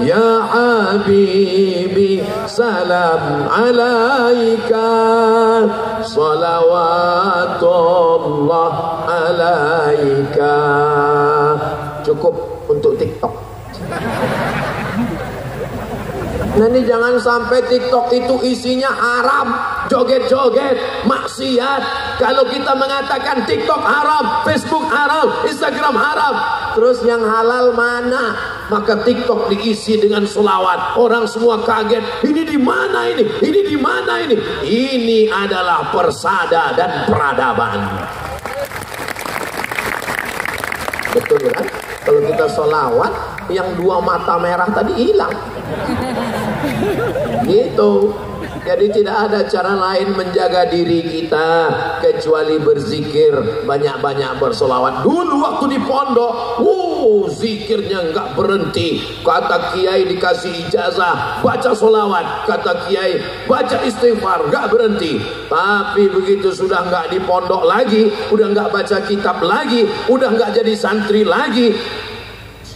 Ya Habibi salam alaika. Salawatullah alaika. Cukup untuk TikTok. Nanti jangan sampai TikTok itu isinya haram, joget-joget, maksiat. Kalau kita mengatakan TikTok haram, Facebook haram, Instagram haram, terus yang halal mana? Maka TikTok diisi dengan selawat. Orang semua kaget. Ini di mana ini? Ini di mana ini? Ini adalah Persada dan peradaban. Betul kan? Kalau kita selawat, yang dua mata merah tadi hilang. Gitu. Jadi tidak ada cara lain menjaga diri kita kecuali berzikir, banyak-banyak bersolawat. Dulu waktu di pondok, zikirnya nggak berhenti. Kata kiai dikasih ijazah, baca solawat. Kata kiai, baca istighfar, nggak berhenti. Tapi begitu sudah nggak di pondok lagi, udah nggak baca kitab lagi, udah nggak jadi santri lagi,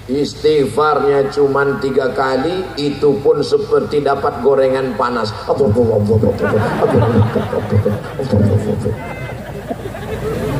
istighfarnya cuman 3 kali, itu pun seperti dapat gorengan panas.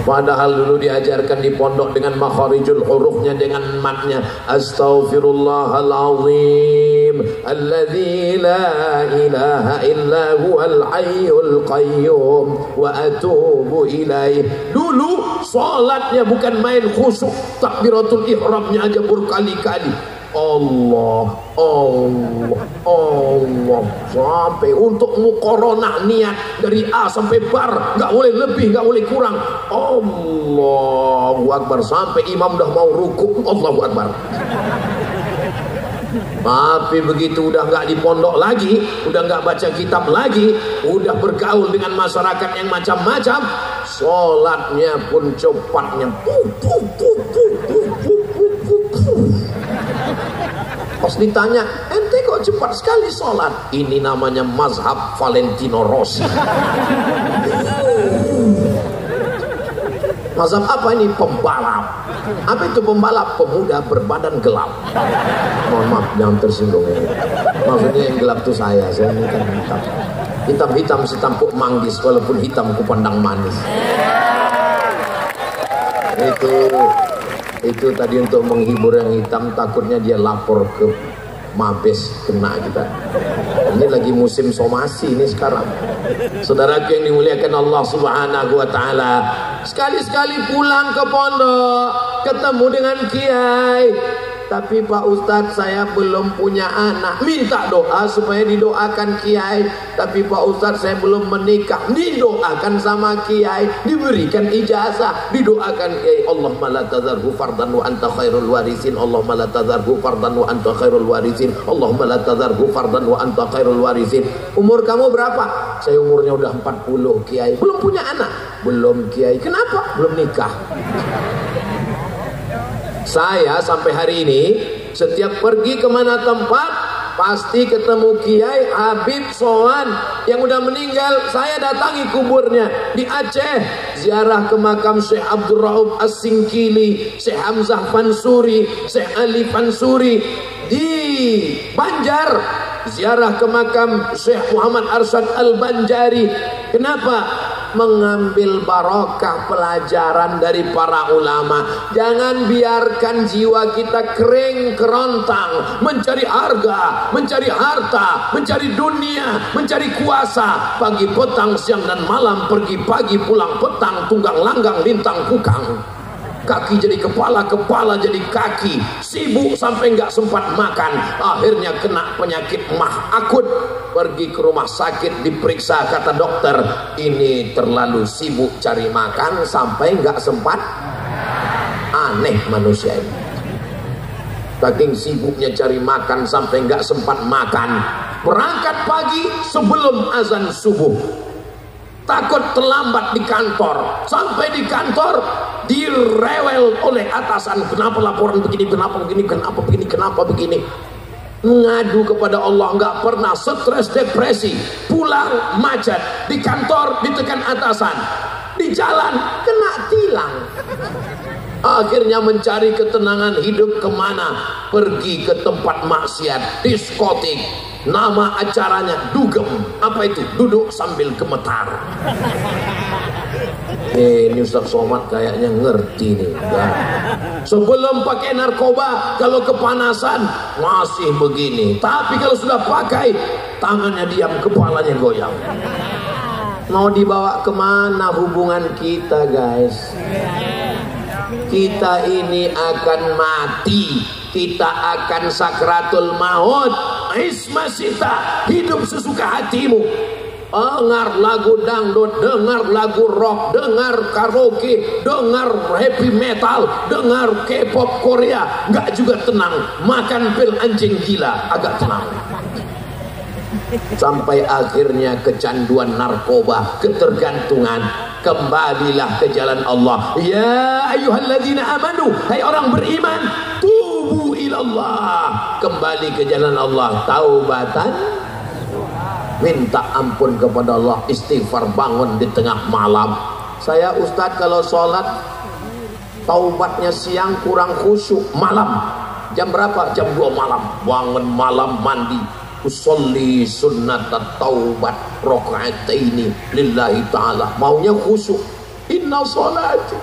Padahal dulu diajarkan di pondok dengan makharijul hurufnya, dengan matnya. Astaghfirullahalazim alladzi la ilaha illa huwal hayyul qayyum wa atubu ilaih. Dulu salatnya bukan main khusyuk, takbiratul ihramnya aja berkali-kali. Allah, Allah, Allah, sampai untuk muqaranah niat dari A sampai bar, nggak boleh lebih, nggak boleh kurang. Allahu Akbar, sampai imam udah mau rukuk, Allahu Akbar. Tapi begitu udah nggak di pondok lagi, udah nggak baca kitab lagi, udah bergaul dengan masyarakat yang macam-macam, sholatnya pun cepatnya. Pas ditanya, ente kok cepat sekali sholat? Ini namanya mazhab Valentino Rossi. Mazhab apa ini? Pembalap. Apa itu pembalap? Pemuda berbadan gelap. Mohon maaf, jangan tersinggung ya. Maksudnya yang gelap itu saya ini kan hitam. Hitam-hitam setampuk manggis, walaupun hitam kupandang manis. Itu tadi untuk menghibur yang hitam, takutnya dia lapor ke Mabes, kena kita. Ini lagi musim somasi ini sekarang. Saudaraku yang dimuliakan Allah Subhanahu wa taala, sekali-sekali pulang ke pondok ketemu dengan kiai. Tapi Pak Ustadz, saya belum punya anak. Minta doa supaya didoakan kiai. Tapi Pak Ustadz, saya belum menikah. Didoakan sama kiai, diberikan ijazah, didoakan kiai. Allahumma la tazarhu fardan wa anta khairul warisin. Allahumma la tazarhu fardan wa anta khairul warisin. Allahumma la tazarhu fardan wa anta khairul warisin. Umur kamu berapa? Saya umurnya udah 40 kiai. Belum punya anak? Belum kiai. Kenapa? Belum nikah. Saya sampai hari ini setiap pergi kemana tempat pasti ketemu Kiai Habib Soan yang udah meninggal. Saya datangi kuburnya di Aceh, ziarah ke makam Syekh Abdul Rauf As-Singkili, Syekh Hamzah Fansuri, Syekh Ali Fansuri. Di Banjar ziarah ke makam Syekh Muhammad Arsyad Al-Banjari. Kenapa? Mengambil barokah pelajaran dari para ulama. Jangan biarkan jiwa kita kering kerontang mencari harga, mencari harta, mencari dunia, mencari kuasa. Pagi petang siang dan malam, pergi pagi pulang petang, tunggang langgang lintang kukang. Kaki jadi kepala, kepala jadi kaki, sibuk sampai nggak sempat makan, akhirnya kena penyakit mah akut. Pergi ke rumah sakit diperiksa, kata dokter, ini terlalu sibuk cari makan sampai nggak sempat. Aneh manusia ini, saking sibuknya cari makan sampai nggak sempat makan. Berangkat pagi sebelum azan subuh, takut terlambat di kantor. Sampai di kantor direwel oleh atasan, kenapa laporan begini, kenapa begini, kenapa begini, kenapa begini. Ngadu kepada Allah, nggak pernah, stres depresi. Pulang macet, di kantor ditekan atasan, di jalan kena tilang. Akhirnya mencari ketenangan hidup kemana? Pergi ke tempat maksiat, diskotik. Nama acaranya dugem. Apa itu? Duduk sambil gemetar. Ini Ustaz Somad kayaknya ngerti nih ya. Sebelum pakai narkoba, kalau kepanasan masih begini, tapi kalau sudah pakai, tangannya diam, kepalanya goyang. Mau dibawa kemana hubungan kita, guys? Kita ini akan mati, kita akan sakratul maut. Isma sita, hidup sesuka hatimu. Dengar lagu dangdut, dengar lagu rock, dengar karaoke, dengar heavy metal, dengar K-pop Korea, nggak juga tenang. Makan pil anjing gila, agak tenang. Sampai akhirnya kecanduan narkoba, ketergantungan. Kembalilah ke jalan Allah. Ya ayyuhalladzina amanu, hai orang beriman, tubu ilallah, kembali ke jalan Allah, taubatan, minta ampun kepada Allah, istighfar, bangun di tengah malam. Saya Ustadz kalau sholat taubatnya siang kurang khusyuk, malam jam berapa? Jam 2 malam, bangun malam mandi, usolli sunnat taubat rakaataini lillahi ta'ala, maunya khusyuk. Inna sholati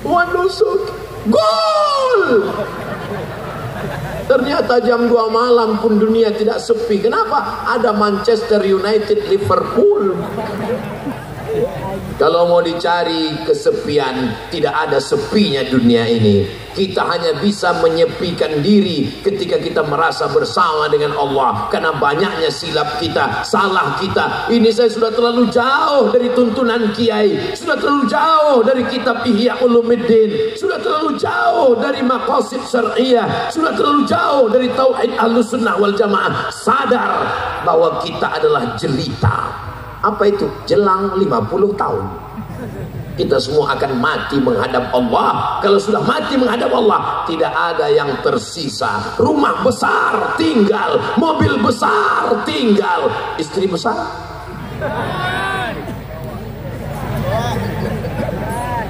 wa nusuki, gol. Ternyata jam 2 malam pun dunia tidak sepi. Kenapa? Ada Manchester United, Liverpool. Kalau mau dicari kesepian, tidak ada sepinya dunia ini. Kita hanya bisa menyepikan diri ketika kita merasa bersama dengan Allah, karena banyaknya silap kita, salah kita. Ini saya sudah terlalu jauh dari tuntunan kiai, sudah terlalu jauh dari kitab Ihya Ulumuddin, sudah terlalu jauh dari maqasid syar'iyyah, sudah terlalu jauh dari tauhid Ahlussunnah wal Jamaah. Sadar bahwa kita adalah jelita. Apa itu? Jelang 50 tahun kita semua akan mati menghadap Allah. Kalau sudah mati menghadap Allah, tidak ada yang tersisa. Rumah besar tinggal, mobil besar tinggal, istri besar.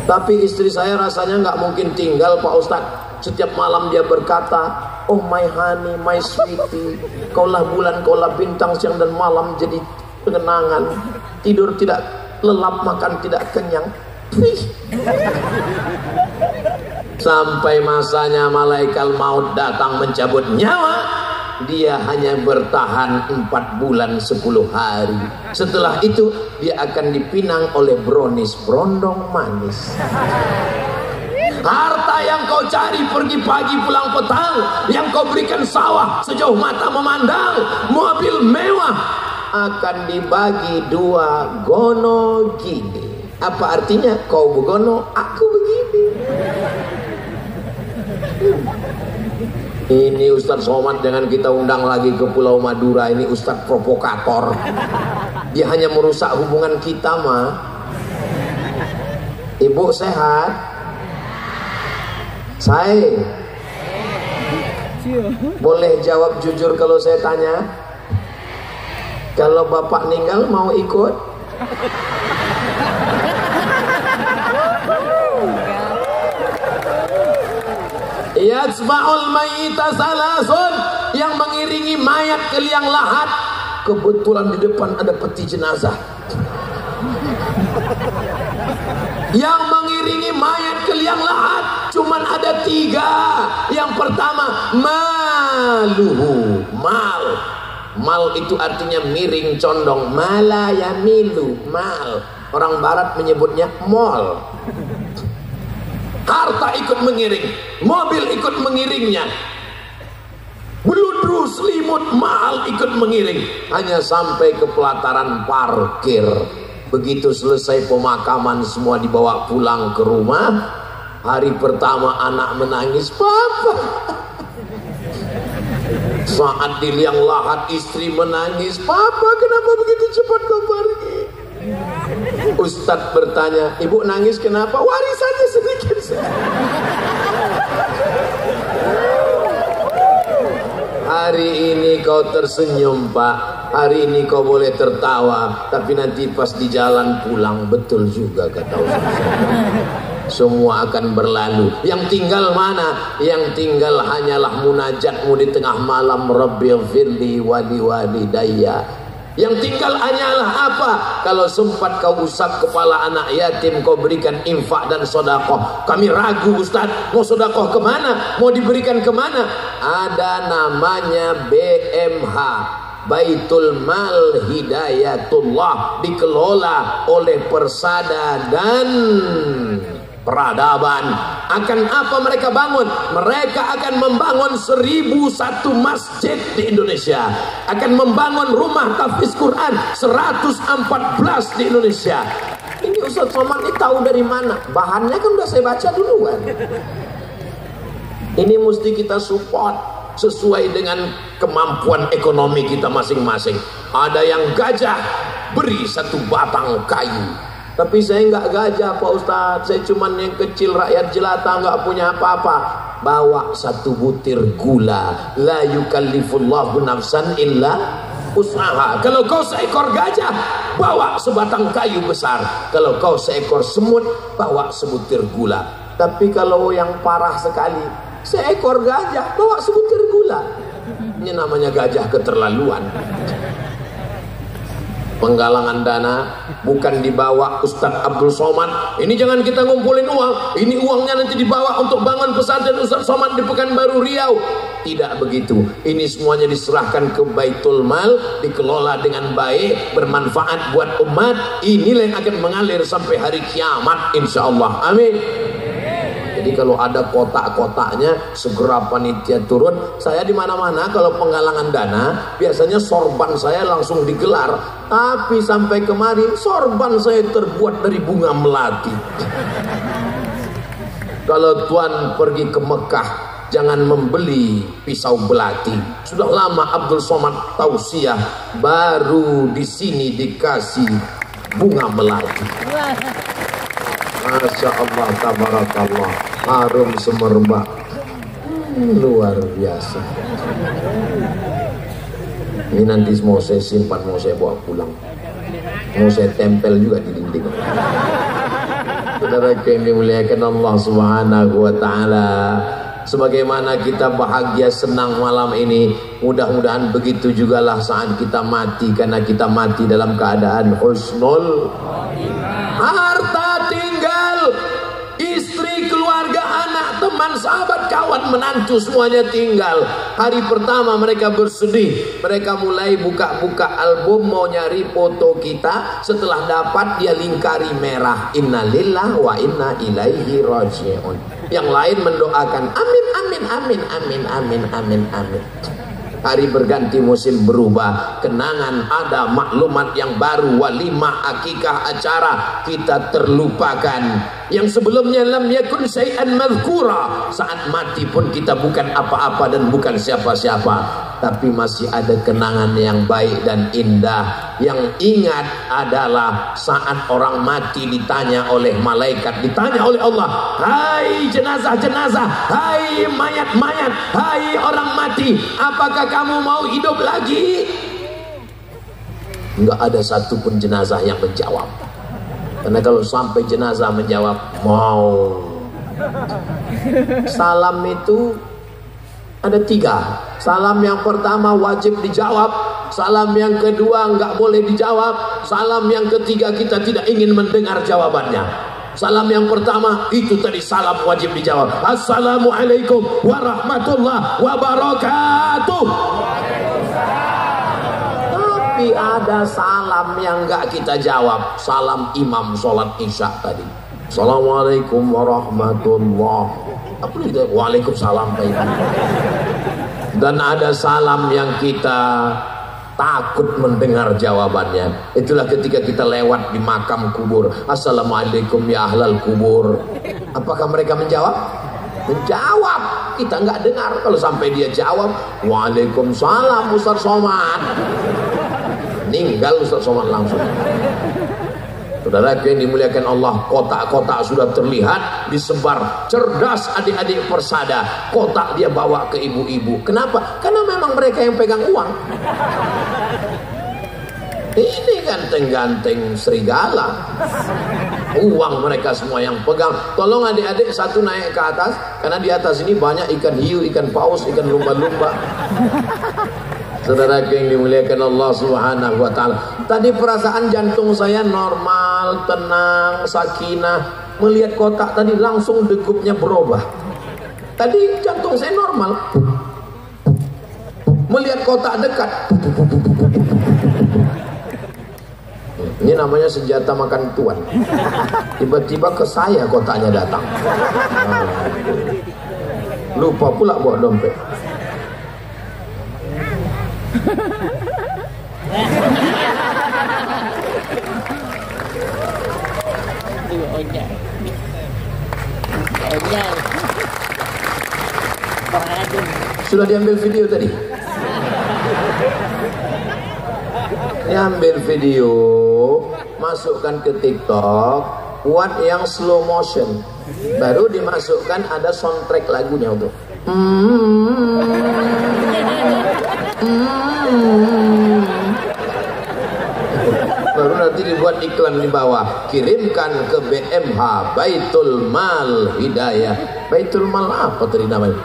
Tapi istri saya rasanya nggak mungkin tinggal, Pak Ustadz. Setiap malam dia berkata, oh my honey, my sweetie, kaulah bulan, kaulah bintang, siang dan malam jadi pengenangan. Tidur tidak lelap, makan tidak kenyang. Sampai masanya malaikat maut datang mencabut nyawa, dia hanya bertahan 4 bulan 10 hari. Setelah itu dia akan dipinang oleh brownies berondong manis. Harta yang kau cari pergi pagi pulang petang, yang kau berikan sawah sejauh mata memandang, mobil mewah, akan dibagi 2 gono gini. Apa artinya? Kau begono, aku begini. Ini Ustadz Somad jangan kita undang lagi ke Pulau Madura. Ini Ustadz provokator. Dia hanya merusak hubungan kita mah. Ibu sehat? Saya boleh jawab jujur kalau saya tanya? Kalau bapak meninggal mau ikut? Yatsba'ul mayyita salasun, yang mengiringi mayat ke liang lahat. Kebetulan di depan ada peti jenazah. Yang mengiringi mayat ke liang lahat cuman ada 3. Yang pertama, maluhu, mal. Mal itu artinya miring, condong. Malaya milu, mal. Orang barat menyebutnya mall. Harta ikut mengiring, mobil ikut mengiringnya, beludru selimut mahal ikut mengiring, hanya sampai ke pelataran parkir. Begitu selesai pemakaman, semua dibawa pulang ke rumah. Hari pertama anak menangis, papa. Saat di liang lahat istri menangis, papa kenapa begitu cepat kau pergi? Ustadz bertanya, ibu nangis kenapa? Warisannya sedikit. Hari ini kau tersenyum pak, hari ini kau boleh tertawa, tapi nanti pas di jalan pulang, betul juga kata Ustadz. Semua akan berlalu. Yang tinggal mana? Yang tinggal hanyalah munajatmu di tengah malam, Rabbighfirli wa liwalidayya. Yang tinggal hanyalah apa? Kalau sempat kau usap kepala anak yatim, kau berikan infak dan sodakoh. Kami ragu Ustaz, mau sodakoh kemana? Mau diberikan kemana? Ada namanya BMH, Baitul Mal Hidayatullah, dikelola oleh Persada dan Peradaban. Akan apa mereka bangun? Mereka akan membangun 1001 masjid di Indonesia, akan membangun rumah tahfiz Quran 114 di Indonesia. Ini Ustaz Somad ini tahu dari mana? Bahannya kan udah saya baca duluan. Ini mesti kita support sesuai dengan kemampuan ekonomi kita masing-masing. Ada yang gajah, beri 1 batang kayu. Tapi saya nggak gajah Pak Ustadz, saya cuman yang kecil rakyat jelata, nggak punya apa-apa. Bawa 1 butir gula. La yukallifullahu nafsan illa usaha. Kalau kau seekor gajah, bawa sebatang kayu besar. Kalau kau seekor semut, bawa sebutir gula. Tapi kalau yang parah sekali, seekor gajah, bawa sebutir gula. Ini namanya gajah keterlaluan. penggalangan dana bukan dibawa Ustadz Abdul Somad, ini jangan kita ngumpulin uang, ini uangnya nanti dibawa untuk bangun pesantren Ustadz Somad di Pekanbaru Riau. Tidak begitu, ini semuanya diserahkan ke Baitul Mal, dikelola dengan baik, bermanfaat buat umat. Inilah yang akan mengalir sampai hari kiamat insyaallah, amin. Jadi kalau ada kotak-kotaknya segera panitia turun. Saya di mana-mana kalau penggalangan dana biasanya sorban saya langsung digelar. Tapi sampai kemari sorban saya terbuat dari bunga melati. Kalau tuan pergi ke Mekah jangan membeli pisau belati. Sudah lama Abdul Somad tausiah, baru di sini dikasih bunga melati. Masya Allah, tabarakallah, harum semerbak, luar biasa. Ini nanti mau saya simpan, mau saya bawa pulang, mau saya tempel juga di dinding. Saudara yang dimuliakan Allah Subhanahu wa Ta'ala, sebagaimana kita bahagia senang malam ini, mudah-mudahan begitu jugalah saat kita mati, karena kita mati dalam keadaan husnul harta tinggal, istri, keluarga, anak, teman, sahabat, kawan, menantu, semuanya tinggal. Hari pertama mereka bersedih, mereka mulai buka-buka album mau nyari foto kita. Setelah dapat dia lingkari merah, innalillah wa inna ilaihi raji'un. Yang lain mendoakan amin amin amin amin amin amin amin. Hari berganti, musim berubah, kenangan ada, maklumat yang baru, walimah, akikah, acara, kita terlupakan. Yang sebelumnya lam yakun syai'an madhkura. Saat mati pun kita bukan apa-apa dan bukan siapa-siapa, tapi masih ada kenangan yang baik dan indah. Yang ingat adalah saat orang mati ditanya oleh malaikat, ditanya oleh Allah, hai jenazah-jenazah, hai mayat-mayat, hai orang mati, apakah kamu mau hidup lagi? Enggak ada satupun jenazah yang menjawab. Karena kalau sampai jenazah menjawab mau, salam itu ada 3. Salam yang pertama wajib dijawab, salam yang kedua enggak boleh dijawab, salam yang ketiga kita tidak ingin mendengar jawabannya. Salam yang pertama itu tadi salam wajib dijawab, assalamualaikum warahmatullahi wabarakatuh. Tapi ada salam yang enggak kita jawab, salam imam sholat isya tadi, assalamualaikum warahmatullahi. Apa itu? Waalaikumsalam. Dan ada salam yang kita takut mendengar jawabannya. Itulah ketika kita lewat di makam kubur, assalamualaikum ya ahlal kubur. Apakah mereka menjawab? Menjawab. Kita nggak dengar. Kalau sampai dia jawab waalaikumsalam Ustaz Somad, meninggal Ustaz Somad langsung. Saudara yang dimuliakan Allah, kotak-kotak sudah terlihat disebar, cerdas adik-adik persada. Kotak dia bawa ke ibu-ibu. Kenapa? Karena memang mereka yang pegang uang. Ini ganteng-ganteng serigala, uang mereka semua yang pegang. Tolong adik-adik satu naik ke atas, karena di atas ini banyak ikan hiu, ikan paus, ikan lumba-lumba. Saudara yang dimuliakan Allah Subhanahu wa Ta'ala, tadi perasaan jantung saya normal, tenang, sakinah. Melihat kotak tadi langsung degupnya berubah. Tadi jantung saya normal, melihat kotak dekat, ini namanya senjata makan tuan. Tiba-tiba ke saya kotaknya datang. Lupa pula bawa dompet. Sudah diambil video tadi? Diambil video, masukkan ke TikTok, buat yang slow motion, baru dimasukkan ada soundtrack lagunya untuk baru nanti dibuat iklan di bawah, kirimkan ke BMH Baitul Mal Hidayah. Baitul Mal apa tadi namanya?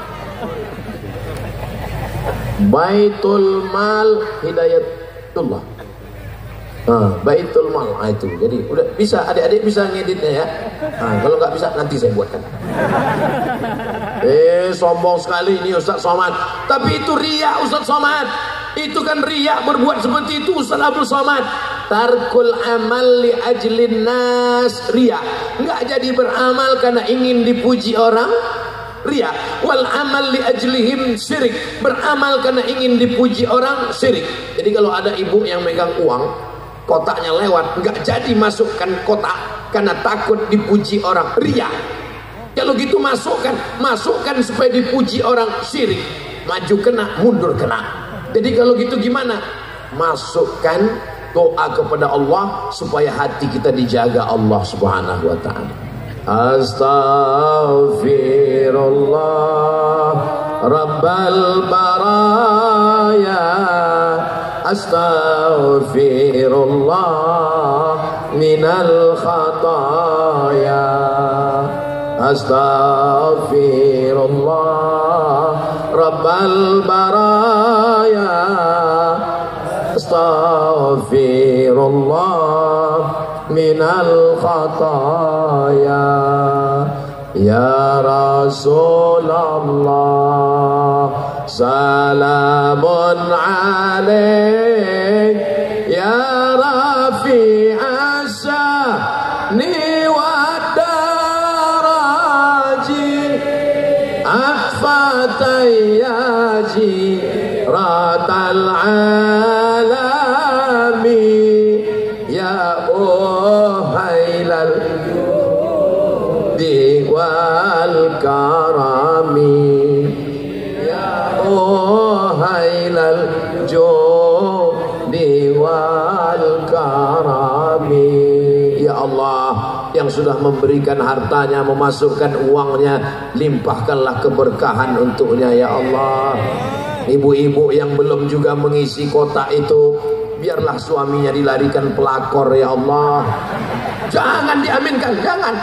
Baitul Mal Hidayatullah. Baitul Mal itu. Jadi udah bisa, adik-adik bisa ngeditnya ya. Kalau nggak bisa nanti saya buatkan. Sombong sekali ini Ustaz Somad. Tapi itu riya Ustaz Somad. Itu kan riya berbuat seperti itu Ustaz Abdul Somad. Tarkul amal li ajlin nas, riya. Nggak jadi beramal karena ingin dipuji orang, riya. Wal amal li ajlihim syirik, beramal karena ingin dipuji orang, syirik. Jadi kalau ada ibu yang megang uang, kotaknya lewat, nggak jadi masukkan kotak karena takut dipuji orang, riya. Kalau gitu masukkan supaya dipuji orang, syirik. Maju kena, mundur kena. Jadi kalau gitu gimana? Masukkan doa kepada Allah supaya hati kita dijaga Allah Subhanahu wa ta'ala. Astaghfirullah Rabbal baraya, astaghfirullah minal khataya, astaghfirullah Rabbal baraya, astaghfirullah minal khataya. Ya Rasulullah salamun alaik, ya rafi'as sya'ni wad daraji, atfatayyaji ratal alami, ya uhailal wal karami, ya uhailal judi wal karami. Ya Allah yang sudah memberikan hartanya, memasukkan uangnya, limpahkanlah keberkahan untuknya ya Allah. Ibu-ibu yang belum juga mengisi kotak itu, biarlah suaminya dilarikan pelakor ya Allah. Jangan diaminkan, jangan.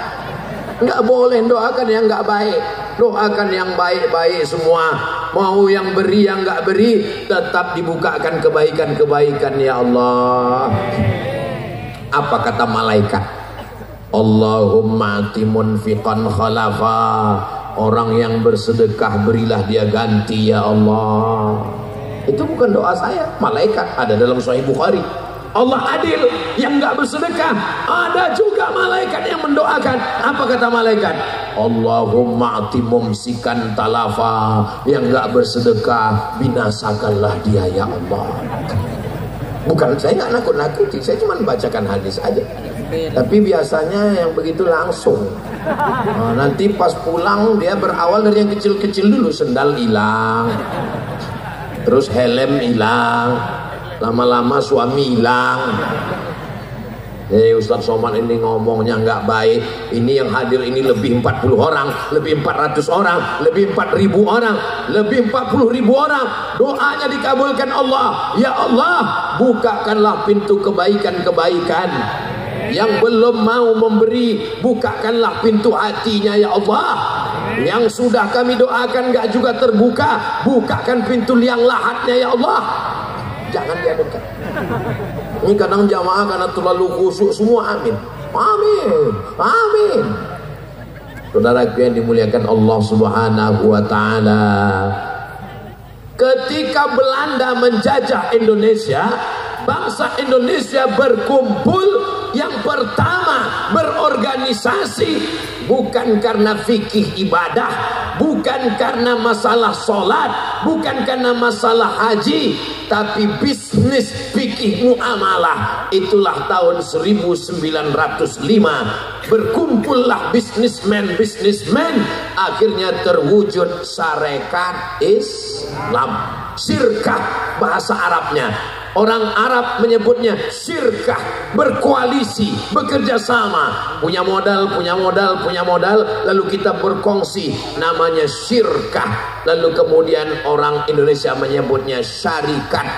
Nggak boleh doakan yang nggak baik, doakan yang baik-baik semua. Mau yang beri yang nggak beri, tetap dibukakan kebaikan-kebaikan ya Allah. Apa kata malaikat? Allahumma ati munfiqan khalafa, orang yang bersedekah berilah dia ganti ya Allah. Itu bukan doa saya, malaikat, ada dalam Sahih Bukhari. Allah adil, yang nggak bersedekah ada juga malaikat yang mendoakan. Apa kata malaikat? Allahumma ati mumsikan talafa, yang nggak bersedekah binasakanlah dia ya Allah. Bukan, saya nggak nakut-nakuti, saya cuma bacakan hadis aja. Tapi biasanya yang begitu langsung. Nanti pas pulang dia berawal dari yang kecil-kecil dulu. Sendal hilang, terus helm hilang, lama-lama suami hilang. Ustaz Somad ini ngomongnya nggak baik. Ini yang hadir ini lebih 40 orang, lebih 400 orang, lebih 4.000 orang, lebih 40.000 orang. Doanya dikabulkan Allah. Ya Allah, bukakanlah pintu kebaikan-kebaikan. Yang belum mau memberi, bukakanlah pintu hatinya ya Allah. Yang sudah kami doakan nggak juga terbuka, bukakan pintu liang lahatnya ya Allah. Jangan diadukan. Ini kadang jamaah karena terlalu khusyuk semua, amin, amin, amin. Saudaraku yang dimuliakan Allah Subhanahu wa ta'ala, ketika Belanda menjajah Indonesia, bangsa Indonesia berkumpul, yang pertama berorganisasi bukan karena fikih ibadah, bukan karena masalah sholat, bukan karena masalah haji, tapi bisnis fikih muamalah. Itulah tahun 1905 berkumpullah bisnismen, akhirnya terwujud Sarekat Islam. Syirkah bahasa Arabnya. Orang Arab menyebutnya syirkah, berkoalisi, bekerja sama, punya modal, lalu kita berkongsi, namanya syirkah. Lalu kemudian orang Indonesia menyebutnya syarikat,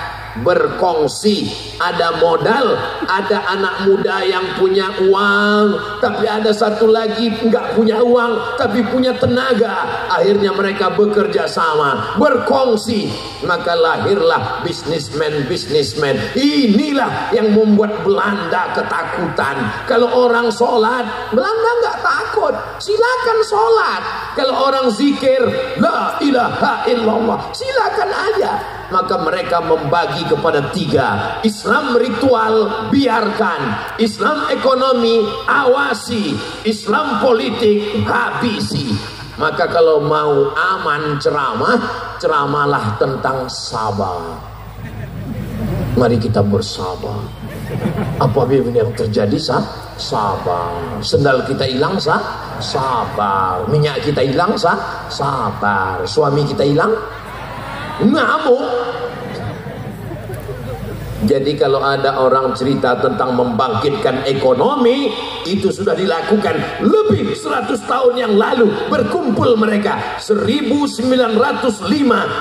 berkongsi, ada modal, ada anak muda yang punya uang, tapi ada satu lagi nggak punya uang tapi punya tenaga. Akhirnya mereka bekerja sama, berkongsi, maka lahirlah bisnismen. Inilah yang membuat Belanda ketakutan. Kalau orang sholat, Belanda nggak takut, silakan sholat. Kalau orang zikir la ilaha illallah, silakan aja. Maka mereka membagi kepada tiga: Islam ritual, biarkan; Islam ekonomi, awasi; Islam politik, habisi. Maka kalau mau aman ceramahlah tentang sabar. Mari kita bersabar. Apabila yang terjadi sabar. Sendal kita hilang sabar. Minyak kita hilang sabar. Suami kita hilang ngamuk. Jadi kalau ada orang cerita tentang membangkitkan ekonomi, itu sudah dilakukan lebih 100 tahun yang lalu. Berkumpul mereka 1905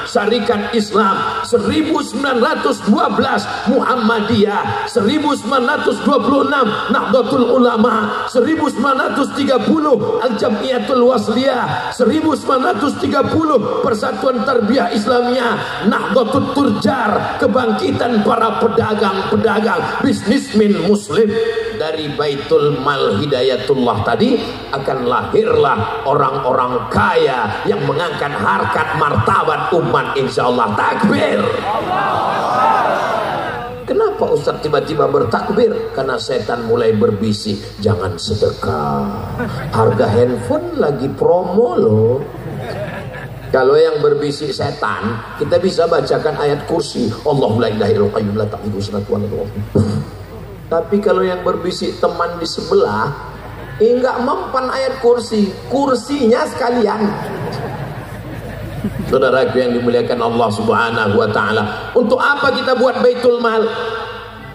Syarikat Islam, 1912 Muhammadiyah, 1926 Nahdlatul Ulama, 1930 Al-Jamiyatul Wasliyah, 1930 Persatuan Tarbiyah Islamiyah, Nahdlatul Turjar, kebangkitan para pedagang, bisnismen muslim. Dari Baitul Mal Hidayatullah tadi akan lahirlah orang-orang kaya yang mengangkat harkat martabat umat, insyaallah. Takbir. Kenapa Ustaz tiba-tiba bertakbir? Karena setan mulai berbisik, jangan sedekah, harga handphone lagi promo loh. Kalau yang berbisik setan, kita bisa bacakan ayat kursi, Allahu la ilaha illa qayyum la ta'khudhuhu sinatun wa la nawm. Tapi kalau yang berbisik teman di sebelah, enggak mempan ayat kursi, kursinya sekalian. Saudaraku yang dimuliakan Allah Subhanahu wa taala, untuk apa kita buat Baitul Mal?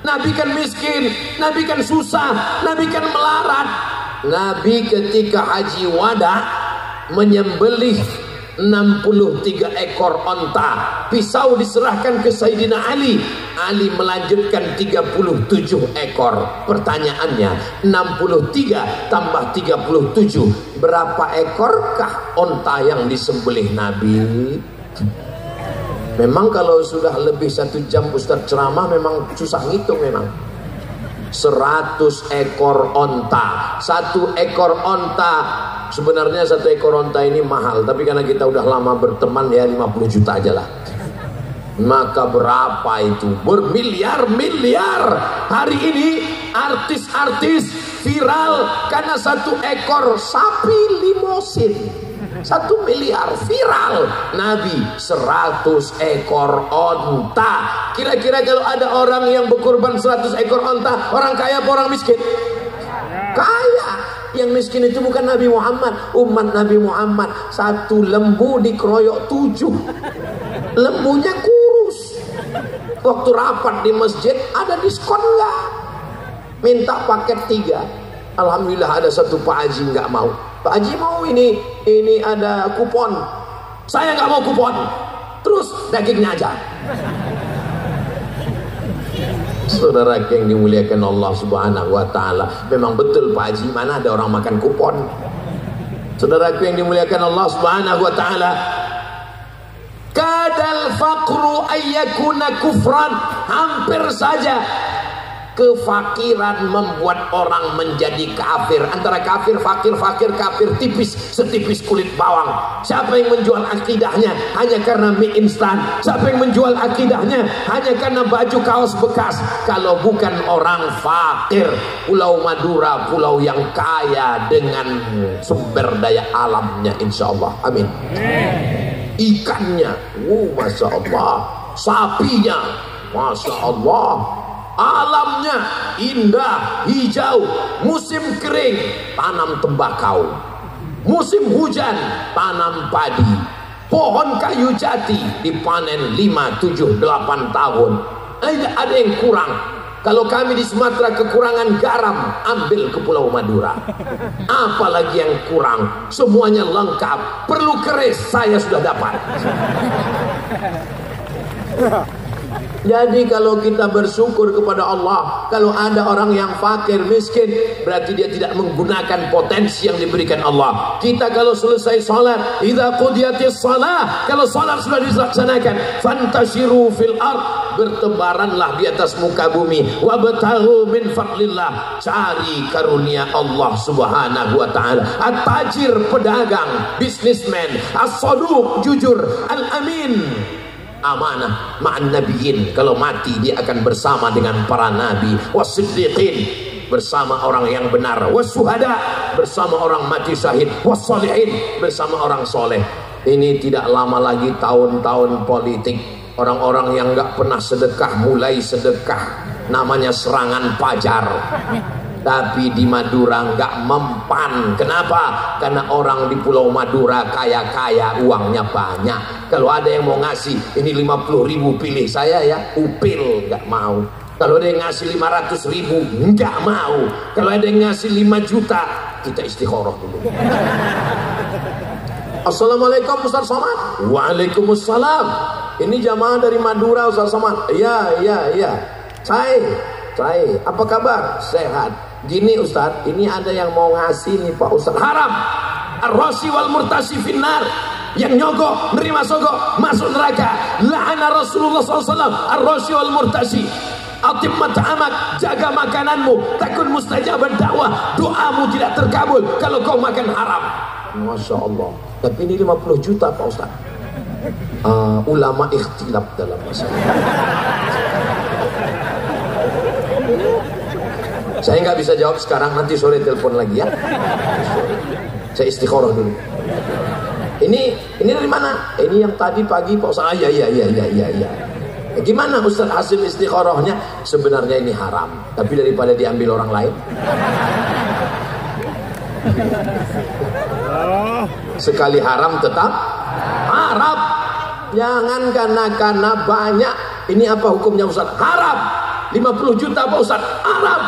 Nabi kan miskin, Nabi kan susah, Nabi kan melarat. Nabi ketika haji wada menyembelih 63 ekor onta, pisau diserahkan ke Sayyidina Ali. Ali melanjutkan 37 ekor. Pertanyaannya, 63 tambah 37, berapa ekorkah onta yang disembelih Nabi? Memang kalau sudah lebih 1 jam Ustaz ceramah memang susah ngitung memang. 100 ekor onta. 1 ekor onta, sebenarnya 1 ekor onta ini mahal, tapi karena kita udah lama berteman ya 50 juta aja lah. Maka berapa itu? Bermiliar-miliar. Hari ini artis-artis viral karena 1 ekor sapi limosin. 1 miliar viral. Nabi 100 ekor onta. Kira-kira kalau ada orang yang berkorban 100 ekor onta, orang kaya apa orang miskin? Kaya. Yang miskin itu bukan Nabi Muhammad, umat Nabi Muhammad. 1 lembu dikeroyok 7. Lembunya kurus. Waktu rapat di masjid, ada diskon nggak? Minta paket 3. Alhamdulillah ada 1 Pak Haji nggak mau. Pak Haji mau ini ada kupon. Saya nggak mau kupon. Terus dagingnya aja. Saudara yang dimuliakan Allah Subhanahu wa taala, memang betul Pak Haji, mana ada orang makan kupon. Saudara yang dimuliakan Allah Subhanahu wa taala, kadal faqru ayyakuna kufran, hampir saja kefakiran membuat orang menjadi kafir. Antara kafir, fakir, kafir tipis, setipis kulit bawang. Siapa yang menjual akidahnya hanya karena mie instan? Siapa yang menjual akidahnya hanya karena baju kaos bekas? Kalau bukan orang fakir. Pulau Madura, pulau yang kaya dengan sumber daya alamnya, insya Allah. Amin. Ikannya, masya Allah. Sapinya, masya Allah. Alamnya indah, hijau. Musim kering, tanam tembakau. Musim hujan, tanam padi. Pohon kayu jati dipanen 5, 7, 8 tahun. Ada yang kurang. Kalau kami di Sumatera kekurangan garam, ambil ke Pulau Madura. Apalagi yang kurang? Semuanya lengkap. Perlu keris, saya sudah dapat. Jadi kalau kita bersyukur kepada Allah, kalau ada orang yang fakir, miskin, berarti dia tidak menggunakan potensi yang diberikan Allah. Kita kalau selesai salat, idza qudiyatis shalah, kalau salat sudah dilaksanakan, fantashiru fil ard, bertebaranlah di atas muka bumi, wabtaghu min fadlillah, cari karunia Allah Subhanahu wa taala. At-tajir, pedagang, businessman, as-saduq, jujur, al-amin, amanah, ma'an nabiyyin, kalau mati dia akan bersama dengan para nabi, wasiddiqin, bersama orang yang benar, wasuhada, bersama orang mati syahid, wassalihin, bersama orang soleh. Ini tidak lama lagi tahun-tahun politik, orang-orang yang nggak pernah sedekah mulai sedekah, namanya serangan pajar. Tapi di Madura nggak mempan. Kenapa? Karena orang di Pulau Madura kaya-kaya, uangnya banyak. Kalau ada yang mau ngasih, ini 50.000 pilih saya ya, upil, nggak mau. Kalau ada yang ngasih 500.000, nggak mau. Kalau ada yang ngasih 5 juta, kita istikharah dulu. Assalamualaikum Ustaz Somad. Waalaikumsalam. Ini jamaah dari Madura Ustaz Somad. Iya. Saya, apa kabar? Sehat. Gini Ustaz, ini ada yang mau ngasih nih Pak Ustaz. Haram. Ar-rasi wal murtasi finnar. Yang nyogok, nerima sogok, masuk neraka. La'ana Rasulullah SAW ar-rasi wal murtasi. Atim mat'amak, jaga makananmu, takun mustajabah dakwah, doamu tidak terkabul kalau kau makan haram. Masya Allah. Tapi ini 50 juta Pak Ustaz. Ulama ikhtilaf dalam masalah. Saya nggak bisa jawab sekarang, nanti sore telepon lagi ya. Saya istikharah dulu. Ini dari mana? Ini yang tadi pagi Pak Ustaz. Iya. Gimana Ustaz hasil istikharahnya? Sebenarnya ini haram, tapi daripada diambil orang lain, sekali haram tetap haram. Jangan karena banyak. Ini apa hukumnya Ustaz? Haram. 50 juta Pak Ustaz, haram.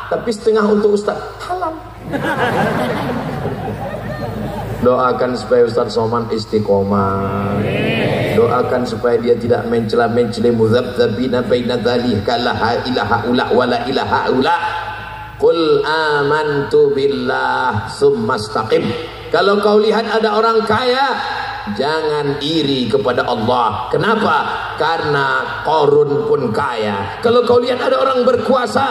Tapi setengah untuk Ustaz, halal. Doakan supaya Ustaz Somad istiqomah. Doakan supaya dia tidak mencela-mencela mudzabdzabina baina dzalika la ilaha illa wa la ilaha illa. Qul amantu billah tsumma istaqim. Kalau kau lihat ada orang kaya, jangan iri kepada Allah. Kenapa? Karena Qarun pun kaya. Kalau kau lihat ada orang berkuasa,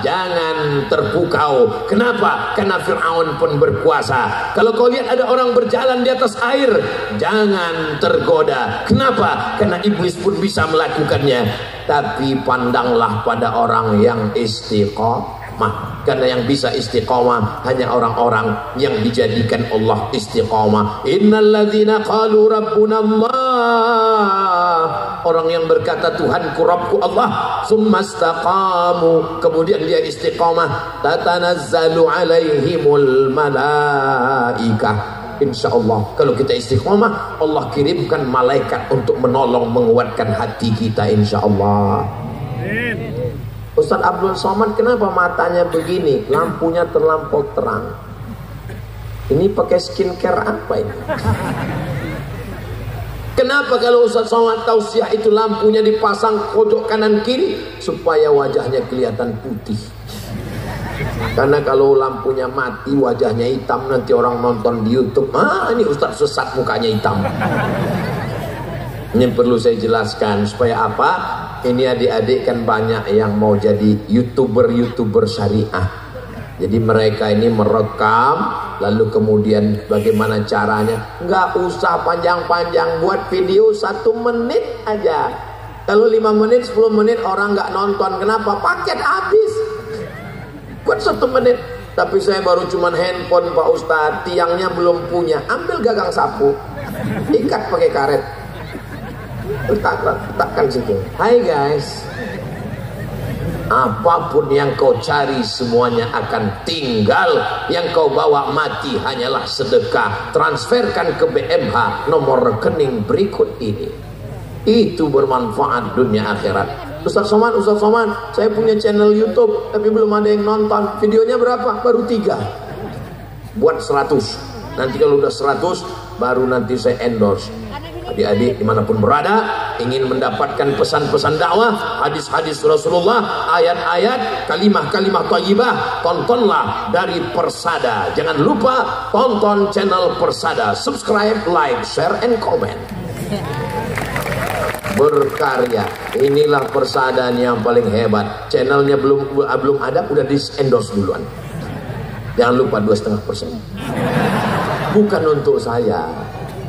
jangan terpukau. Kenapa? Karena Fir'aun pun berkuasa. Kalau kau lihat ada orang berjalan di atas air, jangan tergoda. Kenapa? Karena iblis pun bisa melakukannya. Tapi pandanglah pada orang yang istiqomah. Karena yang bisa istiqomah hanya orang-orang yang dijadikan Allah istiqomah. Innalladzina qalu rabbuna Allah, orang yang berkata Tuhanku Rabbku Allah, summastaqamu, kemudian dia istiqomah, tatanazzalu alaihimul malaikah. Insya Allah kalau kita istiqomah, Allah kirimkan malaikat untuk menolong menguatkan hati kita, insya Allah. Ustaz Abdul Somad kenapa matanya begini? Lampunya terlampau terang. Ini pakai skincare apa ini? Kenapa kalau Ustaz Somad tausiah itu lampunya dipasang pojok kanan kiri supaya wajahnya kelihatan putih? Karena kalau lampunya mati wajahnya hitam, nanti orang nonton di YouTube, ini Ustaz sesat mukanya hitam. Ini perlu saya jelaskan supaya apa? Ini adik-adik kan banyak yang mau jadi YouTuber syariah. Jadi mereka ini merekam, lalu kemudian bagaimana caranya? Nggak usah panjang-panjang, buat video 1 menit aja. Kalau 5 menit, 10 menit orang nggak nonton. Kenapa? Paket habis. Buat 1 menit. Tapi saya baru cuman handphone Pak Ustadz, tiangnya belum punya. Ambil gagang sapu, ikat pakai karet, letakkan situ. Hai guys, apapun yang kau cari semuanya akan tinggal. Yang kau bawa mati hanyalah sedekah. Transferkan ke BMH nomor rekening berikut ini. Itu bermanfaat dunia akhirat. Ustaz Somad, saya punya channel YouTube tapi belum ada yang nonton. Videonya berapa? Baru 3. Buat 100. Nanti kalau udah 100 baru nanti saya endorse. Adik-adik dimanapun berada, ingin mendapatkan pesan-pesan dakwah, hadis-hadis Rasulullah, ayat-ayat, kalimah-kalimah thayyibah, tontonlah dari Persada. Jangan lupa tonton channel Persada, subscribe, like, share, and comment. Berkarya, inilah Persada yang paling hebat. Channelnya belum ada, udah di endorse duluan. Jangan lupa 2,5%. Bukan untuk saya,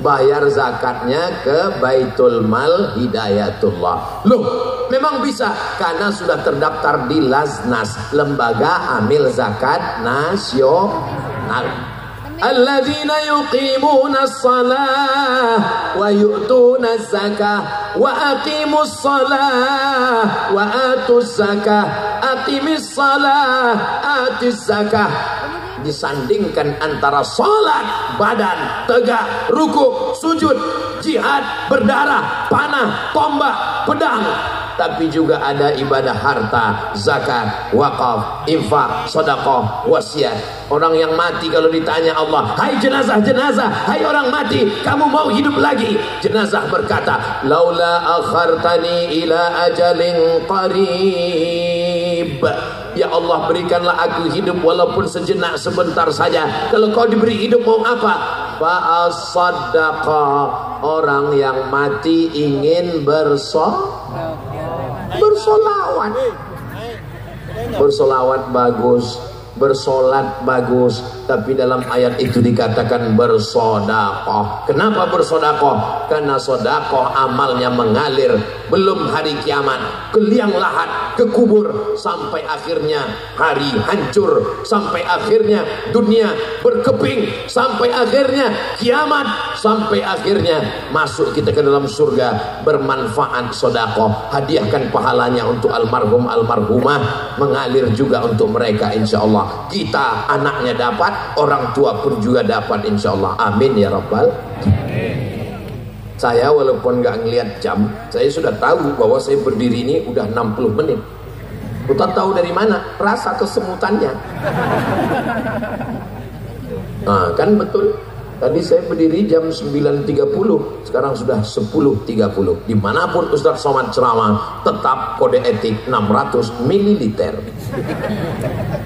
bayar zakatnya ke Baitul Mal Hidayatullah. Loh, memang bisa karena sudah terdaftar di Laznas, Lembaga Amil Zakat Nasional. Alladzina yuqimuna as-salah wa yu'tuna az-zakah wa aqimus salah wa atuz zakah. Aqimis salah, atiz zakah. Disandingkan antara salat badan tegak, rukuk, sujud, jihad, berdarah, panah, tombak, pedang, tapi juga ada ibadah harta, zakat, wakaf, infak, sedekah, wasiat. Orang yang mati kalau ditanya Allah, hai jenazah, jenazah, hai orang mati, kamu mau hidup lagi? Jenazah berkata, laula akhartani ila ajalin qarib. Ya Allah, berikanlah aku hidup walaupun sejenak, sebentar saja. Kalau kau diberi hidup mau apa? Fa'asaddaqa. Orang yang mati ingin bersolawat. Bersolawat bagus, bersolat bagus, tapi dalam ayat itu dikatakan bersodakoh. Kenapa bersodakoh? Karena sodakoh amalnya mengalir, belum hari kiamat, ke liang lahat, ke kubur, sampai akhirnya hari hancur, sampai akhirnya dunia berkeping, sampai akhirnya kiamat, sampai akhirnya masuk kita ke dalam surga. Bermanfaat sodakoh, hadiahkan pahalanya untuk almarhum almarhumah, mengalir juga untuk mereka insya Allah. Kita anaknya dapat, orang tua pun juga dapat insya Allah. Amin ya rabbal. Saya walaupun nggak ngelihat jam, saya sudah tahu bahwa saya berdiri ini udah 60 menit. Ustaz tahu dari mana? Rasa kesemutannya. Nah, kan betul. Tadi saya berdiri jam 9.30, sekarang sudah 10.30. Dimanapun Ustaz Somad ceramah, tetap kode etik 600 ml.